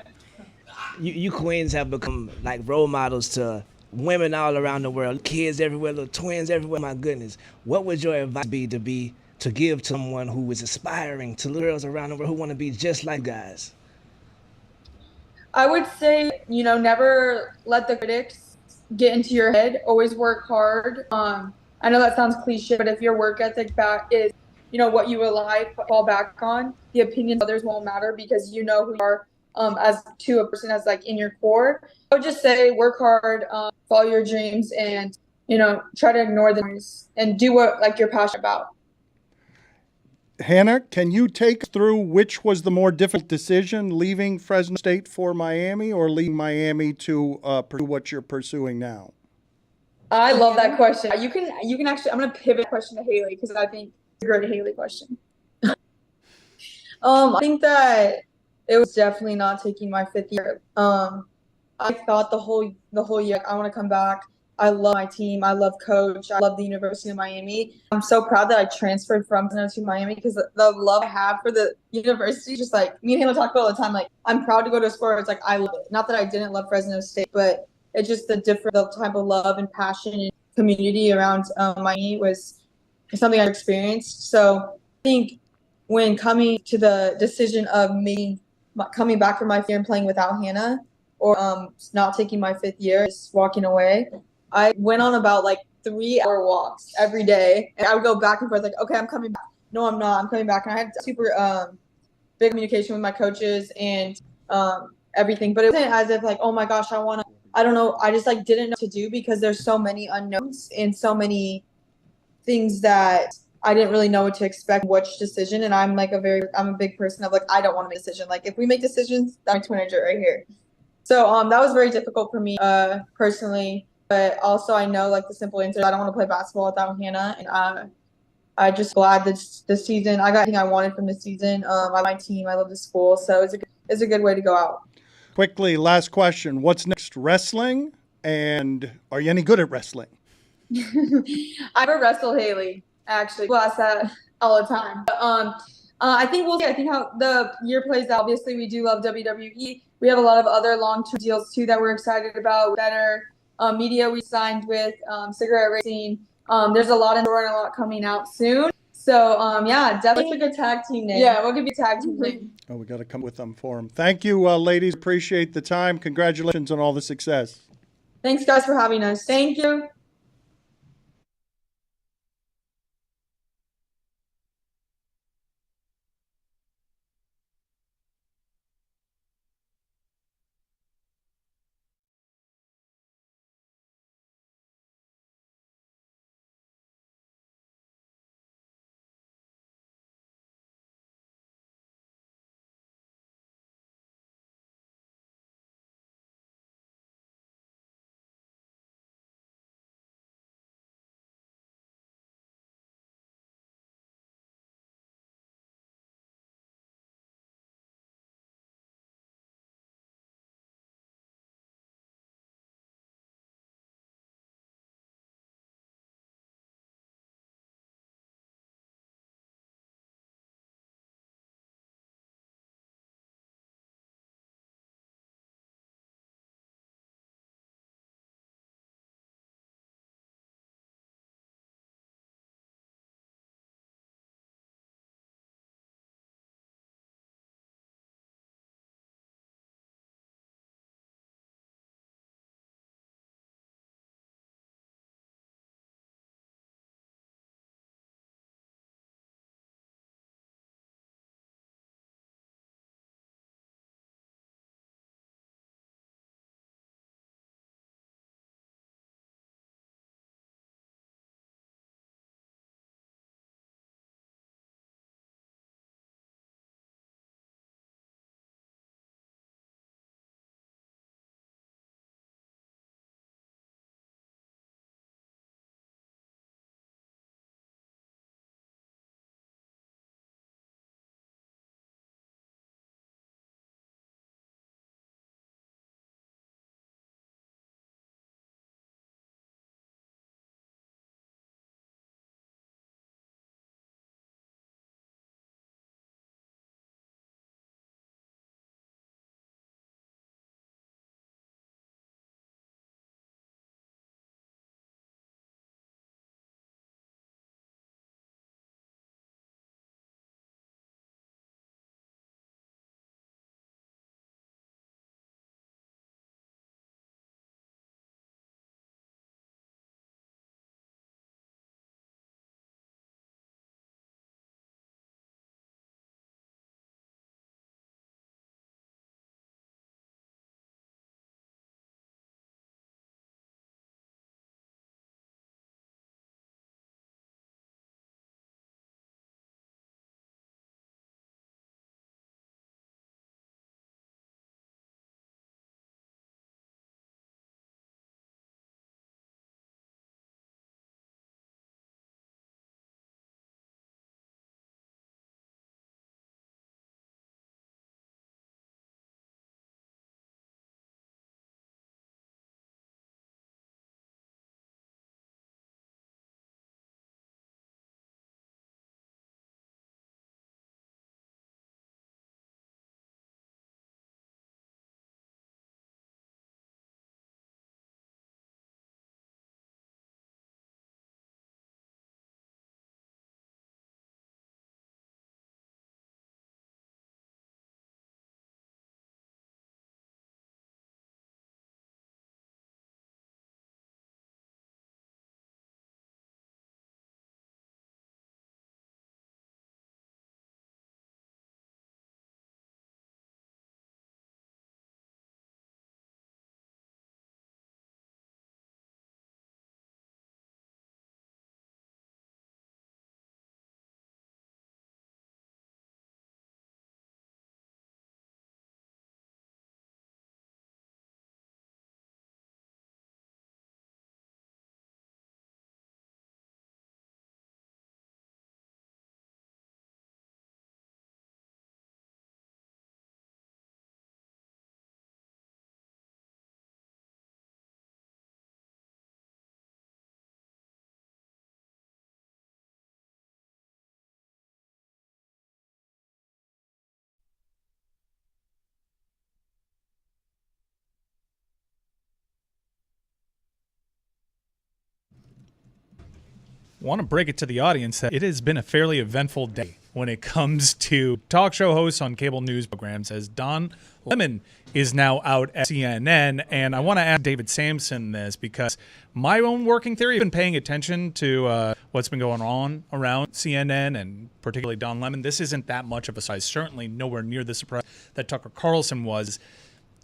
You queens have become like role models to women all around the world, kids everywhere, little twins everywhere. My goodness, what would your advice be to give to someone who is aspiring to girls around the world who want to be just like guys? I would say, never let the critics get into your head. Always work hard. I I know that sounds cliche, but if your work ethic back is, what you fall back on, the opinions of others won't matter because you know who you are as to a person as like in your core. I would just say work hard, follow your dreams, and try to ignore the noise and do what like you're passionate about. Hannah, can you take us through which was the more difficult decision, leaving Fresno State for Miami or leaving Miami to pursue what you're pursuing now? I love that question. You can actually, I'm going to pivot the question to Haley because I think it's a great Haley question. I think that it was definitely not taking my 5th year. I thought the whole year, I want to come back. I love my team. I love coach. I love the University of Miami. I'm so proud that I transferred from Fresno to Miami because the love I have for the university, just like me and Hannah talk about all the time, like I'm proud to go to a school where it's like I love it. Not that I didn't love Fresno State, but it's just the type of love and passion and community around Miami was something I experienced. So I think when coming to the decision of coming back from my fear and playing without Hannah, or not taking my 5th year, just walking away, I went on about like 3-hour walks every day, and I would go back and forth like, okay, I'm coming back. No, I'm not. I'm coming back. And I had super big communication with my coaches and everything, but it wasn't as if like, oh my gosh, I don't know. I just like didn't know what to do because there's so many unknowns and so many things that I didn't really know what to expect, which decision. And I'm a big person of like, I don't want to make a decision. Like if we make decisions, that's my teenager right here. So that was very difficult for me personally, but also I know like the simple answer, I don't want to play basketball without Hannah. And I just glad this season, I got everything I wanted from this season. I love my team, I love the school. So it's a good way to go out. Quickly, last question. What's next? Wrestling? And are you any good at wrestling? I never wrestle Haley, actually. Well, I ask that all the time. But, I think we'll see. I think how the year plays out. Obviously, we do love WWE. We have a lot of other long-term deals, too, that we're excited about. Better media we signed with, cigarette racing. There's a lot in store and a lot coming out soon. So, yeah, definitely. Let's pick a tag team name. Yeah, we'll give you a tag team name. Oh, we got to come with them for them. Thank you, ladies. Appreciate the time. Congratulations on all the success. Thanks, guys, for having us. Thank you. want to break it to the audience that it has been a fairly eventful day when it comes to talk show hosts on cable news programs, as Don Lemon is now out at CNN. And I want to ask David Sampson this because my own working theory, I've been paying attention to what's been going on around CNN and particularly Don Lemon. This isn't that much of a size, certainly nowhere near the surprise that Tucker Carlson was.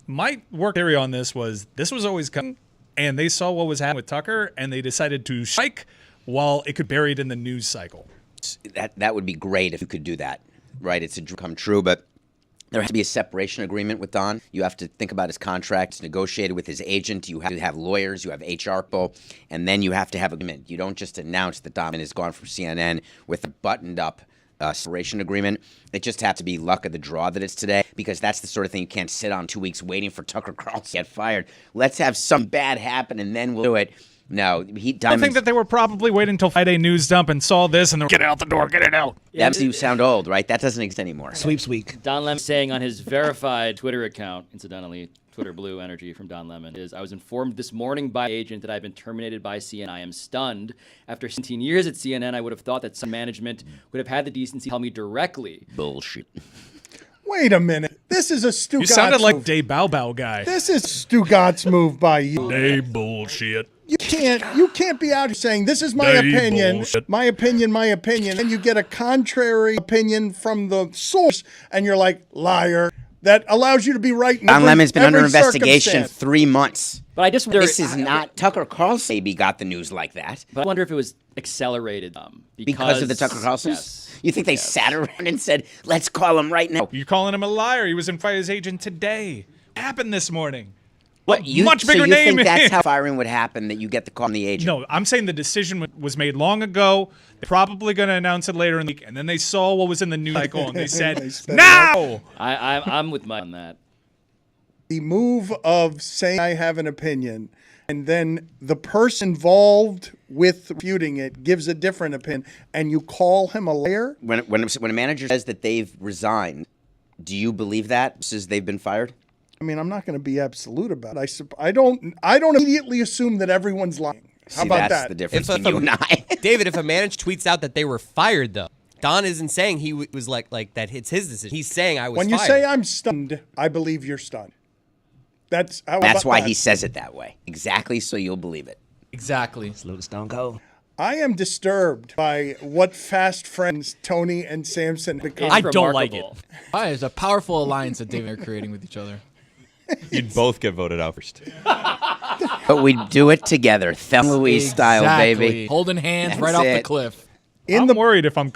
My work theory on this was always coming, and they saw what was happening with Tucker, and they decided to strike while it could bury it in the news cycle. That would be great if you could do that, right? It's a dream come true, but there has to be a separation agreement with Don. You have to think about his contract. It's negotiated with his agent. You have to have lawyers. You have HR people. And then you have to have an agreement. You don't just announce that Don has gone from CNN with a buttoned-up separation agreement. It just has to be luck of the draw that it's today, because that's the sort of thing you can't sit on 2 weeks waiting for Tucker Carlson to get fired. Let's have some bad happen, and then we'll do it. No, I think that they were probably waiting until Friday news dump and saw this and they're get it out the door, get it out. That makes you sound old, right? That doesn't exist anymore. Sweeps week. Don Lemon saying on his verified Twitter account, incidentally, Twitter Blue Energy from Don Lemon, is, I was informed this morning by agent that I've been terminated by CNN. I am stunned. After 17 years at CNN, I would have thought that some management would have had the decency to tell me directly. Bullshit. Wait a minute. This is a Stugotz You sounded like move. Day Bow Bow guy. This is Stugotz move by you. Day bullshit. You can't be out here saying this is my Day opinion, bullshit. my opinion, and you get a contrary opinion from the source, and you're like, liar. That allows you to be right in Don Lemon's been under every investigation circumstance. 3 months. But I just wonder. This is not Tucker Carlson. Maybe got the news like that But I wonder if it was accelerated because of the Tucker Carlsons. Yes. You think they sat around and said, "Let's call him right now"? You're calling him a liar. He was in by his agent today. Happened this morning. What much bigger so you name think that's is- how firing would happen? That you get the call from the agent? No, I'm saying the decision was made long ago. They're probably going to announce it later in the week. And then they saw what was in the news cycle and they said, They sped it now! I'm with Mike on that. The move of saying I have an opinion, and then the person involved with refuting it gives a different opinion, and you call him a liar? When a manager says that they've resigned, do you believe that since they've been fired? I mean, I'm not going to be absolute about it. I don't immediately assume that everyone's lying. How See, about that's that? the difference If between you and I. David, if a manager tweets out that they were fired, though, Don isn't saying he was like that. It's his decision. He's saying I was. When fired. you say I'm stunned, I believe you're stunned. That's Why that? he says it that way. Exactly, so you'll believe it. Exactly. Salute to Stone Cold. I am disturbed by what fast friends Tony and Samson become. I don't like it. Remarkable. Why? It's a powerful alliance that David are creating with each other. You'd both get voted out first. But we do it together, Thelma Louise style, Exactly. baby. Holding hands That's right off the it. cliff. In I'm the worried if I'm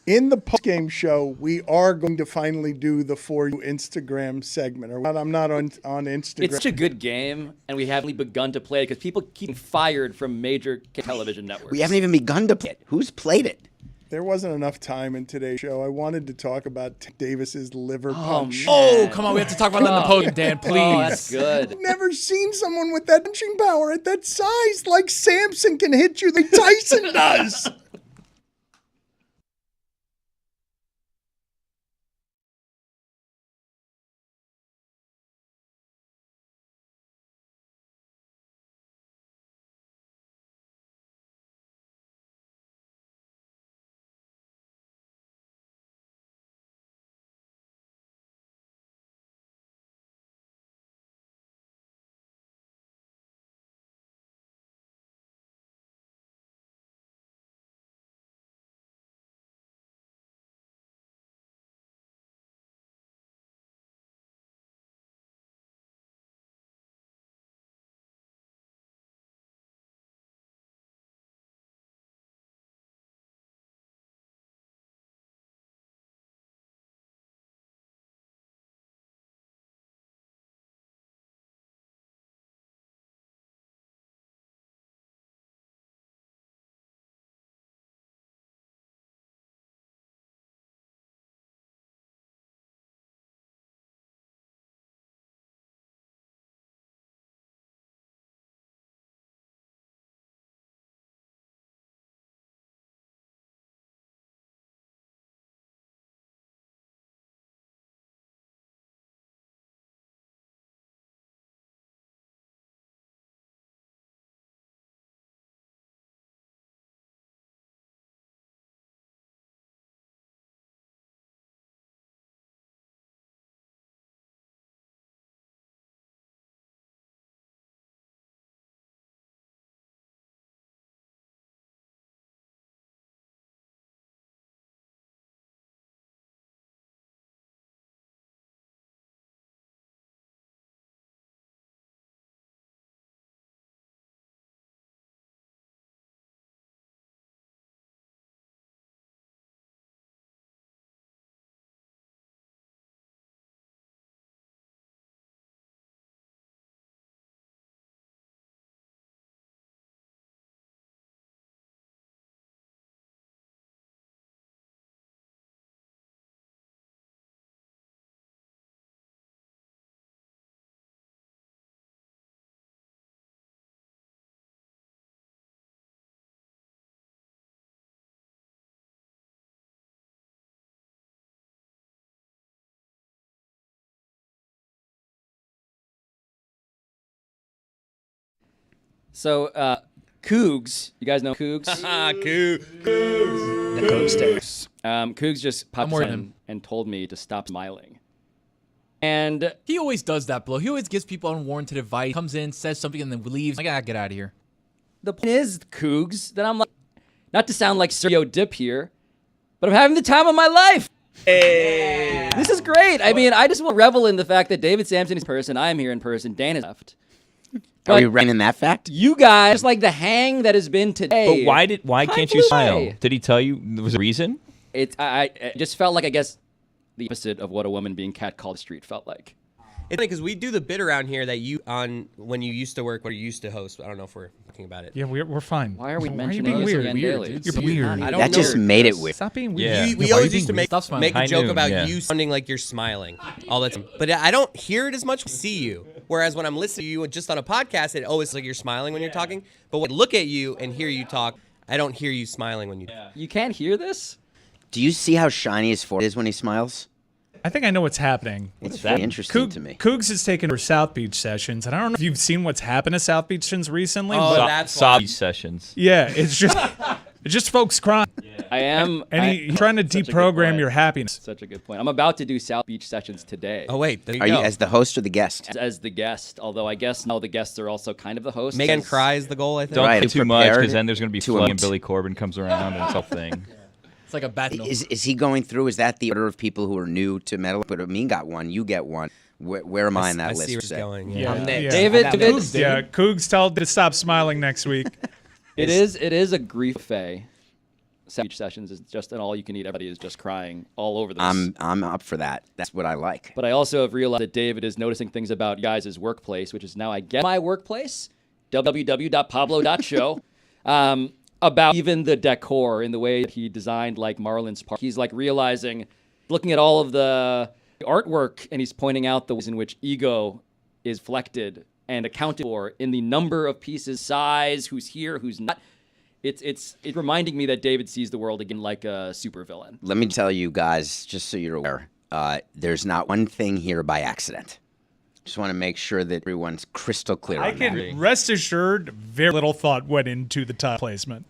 In the post-game show, we are going to finally do the For You Instagram segment. I'm not on Instagram. It's such a good game, and we haven't begun to play it because people keep fired from major television networks. We haven't even begun to play it. Who's played it? There wasn't enough time in today's show. I wanted to talk about Davis's liver punch. Oh, come on. We have to talk about that in the podium, Dan, please. Oh, that's good. Never seen someone with that punching power at that size. Like Samson can hit you like Tyson does. So, Cougs, you guys know Cougs? The Cooksters. Cougs just popped worried in him. and told me to stop smiling. And He always does that, Blow. He always gives people unwarranted advice. Comes in, says something, and then leaves. I gotta get out of here. the point is, Cougs, that I'm like, not to sound like Sergio Dip here, but I'm having the time of my life. Hey. This is great. I mean, I just want to revel in the fact that David Sampson is in person, I am here in person, Dan is left. Are we But running that fact? you guys, like the hang that has been today. But why time can't you flew smile? by. Did he tell you there was a reason? It just felt like, I guess, the opposite of what a woman being catcalled on the street felt like. It's funny because we do the bit around here that you on when you used to work or you used to host. I don't know if we're talking about it. Yeah, we're fine. Why are we you mentioning being this weird? again daily? You're weird. I don't That know. just made it weird. Stop being weird. Yeah. We why are you always being used to weird? make Stop smiling. make a High joke noon, about yeah. you sounding like you're smiling all the time. But I don't hear it as much when I see you. Whereas when I'm listening to you just on a podcast, it always like you're smiling when you're talking. But when I look at you and hear you talk, I don't hear you smiling when you talk. You can't hear this? Do you see how shiny his forehead is when he smiles? I think I know what's happening. It's very interesting to me. Cougs has taken her South Beach sessions, and I don't know if you've seen what's happened to South Beach sessions recently. Oh, but that's Sob why. sessions. yeah, it's just folks crying, I am. and he's trying to such a good deprogram point. your happiness. Such a good point. I'm about to do South Beach sessions today Oh wait, there you Are go. you as the host or the guest? as the guest, although I guess now the guests are also kind of the hosts. Megan as- cries the goal, I think. Don't Right, play too much prepared because then there's going to be to flooding and emote. Billy Corbin comes around and it's a thing. It's like a bat. Is he going through? Is that the order of people who are new to metal? But Amin got one. You get one. Where am I in that I list? see where it's Say? going. Yeah. I'm next. Yeah. David, I got David, next. Yeah, Cougs told to stop smiling next week. it is a grief buffet. South Beach sessions is just an all-you-can-eat. Everybody is just crying all over this. I'm up for that. That's what I like. But I also have realized that David is noticing things about you guys' workplace, which is now I get my workplace, www.pablo.show, about even the decor in the way that he designed like Marlins Park. He's like realizing, looking at all of the artwork, and he's pointing out the ways in which ego is reflected and accounted for in the number of pieces, size, who's here, who's not. It's reminding me that David sees the world again like a supervillain. Let me tell you guys, just so you're aware, there's not one thing here by accident. Just want to make sure that everyone's crystal clear I on can that. rest assured, very little thought went into the top placement.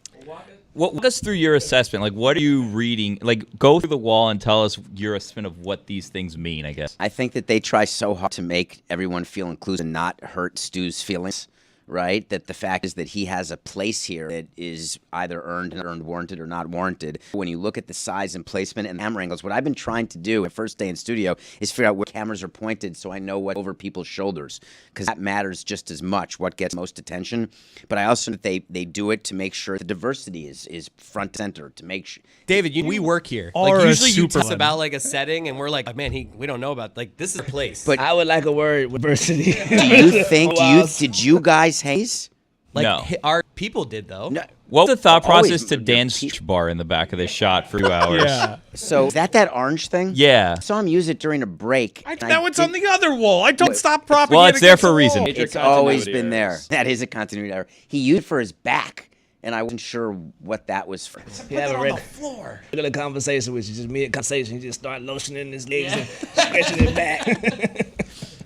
Walk us through your assessment. Like, what are you reading? Like, go through the wall and tell us your assessment of what these things mean, I guess. I think that they try so hard to make everyone feel inclusive and not hurt Stu's feelings, right? That the fact is that he has a place here that is either earned, warranted, or not warranted. When you look at the size and placement and camera angles, what I've been trying to do at first day in studio is figure out where cameras are pointed so I know what over people's shoulders, because that matters just as much, what gets most attention. But I also think they do it to make sure the diversity is front center, to make sure. David, we work here. Are Like a usually you tell us supervillain. about like a setting and we're like, man, we don't know about like this is a place. But I would like a word with diversity. do you think, did you guys haze? like No. our people did though. No. What was the thought Always process to Dan's bar in the back of this shot for 2 hours? Yeah. So is that orange thing? Yeah. I saw him use it during a break. Now it's on the other wall. I don't stop propagating. Well, it's there against for the a reason. wall. Major It's always continuity been there. errors. That is a continuity error. He used it for his back, and I wasn't sure what that was for. You have a regular conversation with you, just mid conversation, you just start lotioning his legs and stretching it back.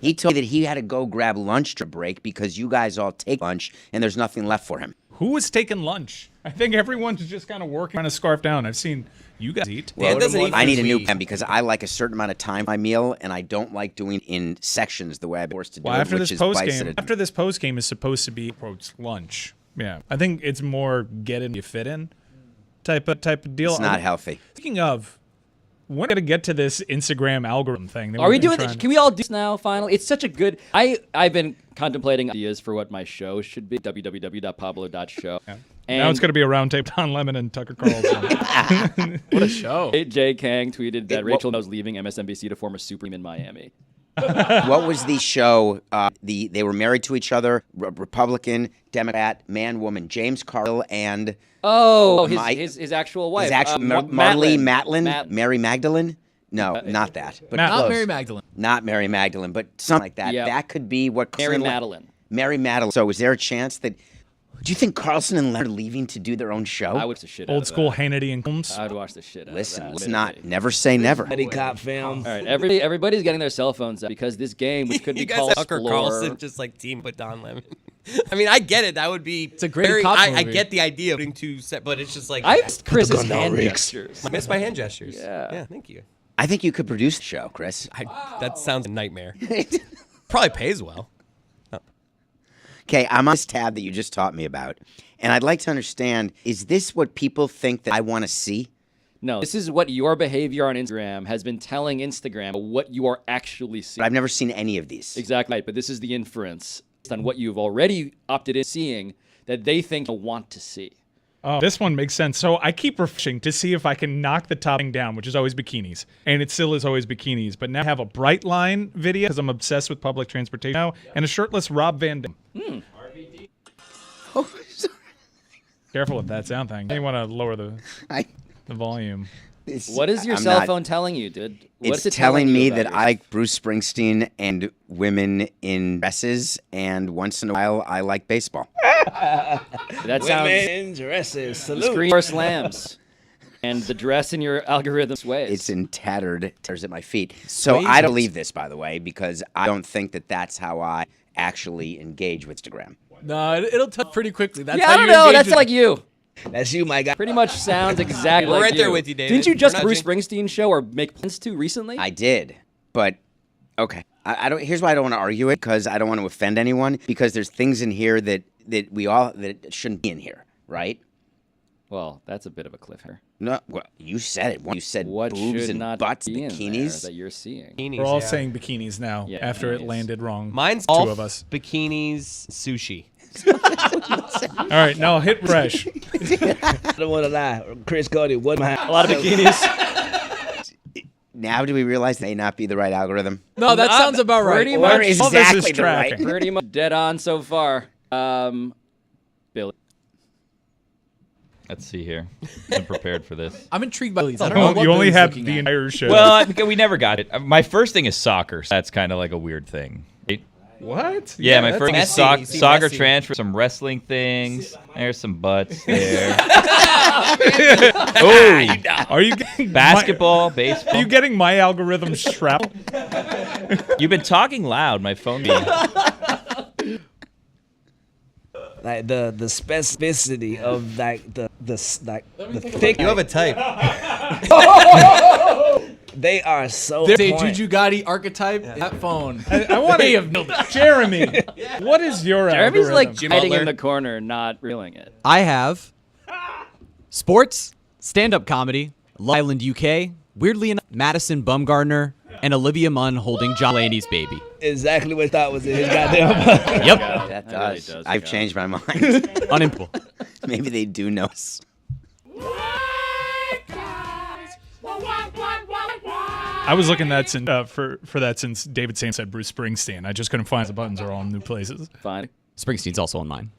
He told me that he had to go grab lunch to break because you guys all take lunch and there's nothing left for him. Who was taking lunch? I think everyone's just kind of working, trying to scarf down. I've seen you guys eat. Dan doesn't eat I need a food new we plan because I like a certain amount of time my meal, and I don't like doing it in sections the way I've been forced to do Well, it, after which this is post bites at game, a- after this post game is supposed to be quotes lunch. Yeah, I think it's more get in, you fit in, type of deal. It's not healthy. Speaking of, when are we gonna get to this Instagram algorithm thing? that Are we we've been doing this? trying- Can we all do this now, finally? It's such a good... I've been contemplating ideas for what my show should be, www.pablo.show. Now it's going to be a round tape. Don Lemon and Tucker Carlson. What a show. Jay Kang tweeted that Rachel knows leaving MSNBC to form a super team in Miami. What was the show? They were married to each other, Republican, Democrat, man, woman, James Carville and Oh, My- his actual wife. his actual Marley Matlin, Mary Magdalene. No, not that. But Matt- Not Close. Mary Magdalene. not Mary Magdalene, but something like that. Yeah. That could be what Mary Carlson- Madeline. Mary Madeline. So is there a chance that? Do you think Carlson and Leonard are leaving to do their own show? I would watch the shit out Old of school that. Hannity and Combs. I would watch the shit out Listen, of that. let's admittedly. not never say never. Buddy cop film. All right, everybody's getting their cell phones out because this game, which could be you guys called have Tucker Explore, Carlson just like team with Don Lemon. I mean, I get it. That would be. It's a great cop I movie. get the idea of putting two set, but it's just like I missed Chris's hand gestures. I miss my hand gestures. Yeah. Thank you. I think you could produce the show, Chris. That sounds a nightmare. Probably pays well. Okay, I'm on this tab that you just taught me about, and I'd like to understand, is this what people think that I want to see? No, this is what your behavior on Instagram has been telling Instagram what you are actually seeing. But I've never seen any of these. Exactly right, but this is the inference on what you've already opted in seeing that they think you'll want to see. Oh, this one makes sense. So I keep refreshing to see if I can knock the topping down, which is always bikinis. And it still is always bikinis. But now I have a bright line video because I'm obsessed with public transportation now, and a shirtless Rob Van Dam. Oh, sorry. Careful with that sound thing. You want to lower the volume. What is your cell phone telling you, dude? What's It's it telling telling me you that about I like Bruce Springsteen and women in dresses, and once in a while I like baseball. That sounds Women dresses. Salute. screen or slams. And the dress in your algorithm sways. It's in tattered tears at my feet. So I don't believe this, by the way, because I don't think that that's how I actually engage with Instagram. No, it'll touch pretty quickly. That's yeah, how I don't you know. engage That's with- like you. That's you, my guy. Pretty much sounds exactly We're like right there with you, David. Didn't you just We're not Bruce Springsteen show or make plans to recently? I did, but okay. I don't. Here's why I don't want to argue it, because I don't want to offend anyone. Because there's things in here that shouldn't be in here, right? Well, that's a bit of a cliffhanger. No, well, you said it. You said What boobs should and not butts, be in there bikinis. that you're seeing? Bikinis, We're all yeah. saying bikinis now Yeah, after it bikinis. landed wrong. Mine's two golf, of us. bikinis, sushi. All right, now hit refresh. I don't want to lie. Chris Cody, what my A lot of bikinis. Now do we realize they may not be the right algorithm? No, that sounds about right. Pretty Or much. is all this is exactly the right? tracking. Pretty much dead on so far. Billy. Let's see here. I'm prepared for this. I'm intrigued by these. I don't know Oh, what you only Billy's have looking the at. entire show. Well, we never got it. My first thing is soccer. So that's kind of like a weird thing. what? Yeah, my that's first thing is messy. You seem soccer messy. transfer, some wrestling things. There's some butts there. Oh, Are you getting basketball, Are baseball. you getting my algorithm strapped? You've been talking loud. My phone being. like the specificity of like the thick. You have a type. They are so. There's a point. Juju Gotti archetype in that phone. I want They to have nailed it. Jeremy, what is your Jeremy's algorithm? like hiding Butler. in the corner, not reeling it. I have sports, stand-up comedy, Love Island UK, weirdly enough, Madison Bumgarner, and Olivia Munn holding John Laney's baby. exactly what I thought was in his goddamn. Yep. That That really does. does I've go. changed my mind. Unimputable. Maybe they do know us. I was looking at since for that since David Sam said Bruce Springsteen. I just couldn't find the buttons are all in new places. Fine. Springsteen's also on mine.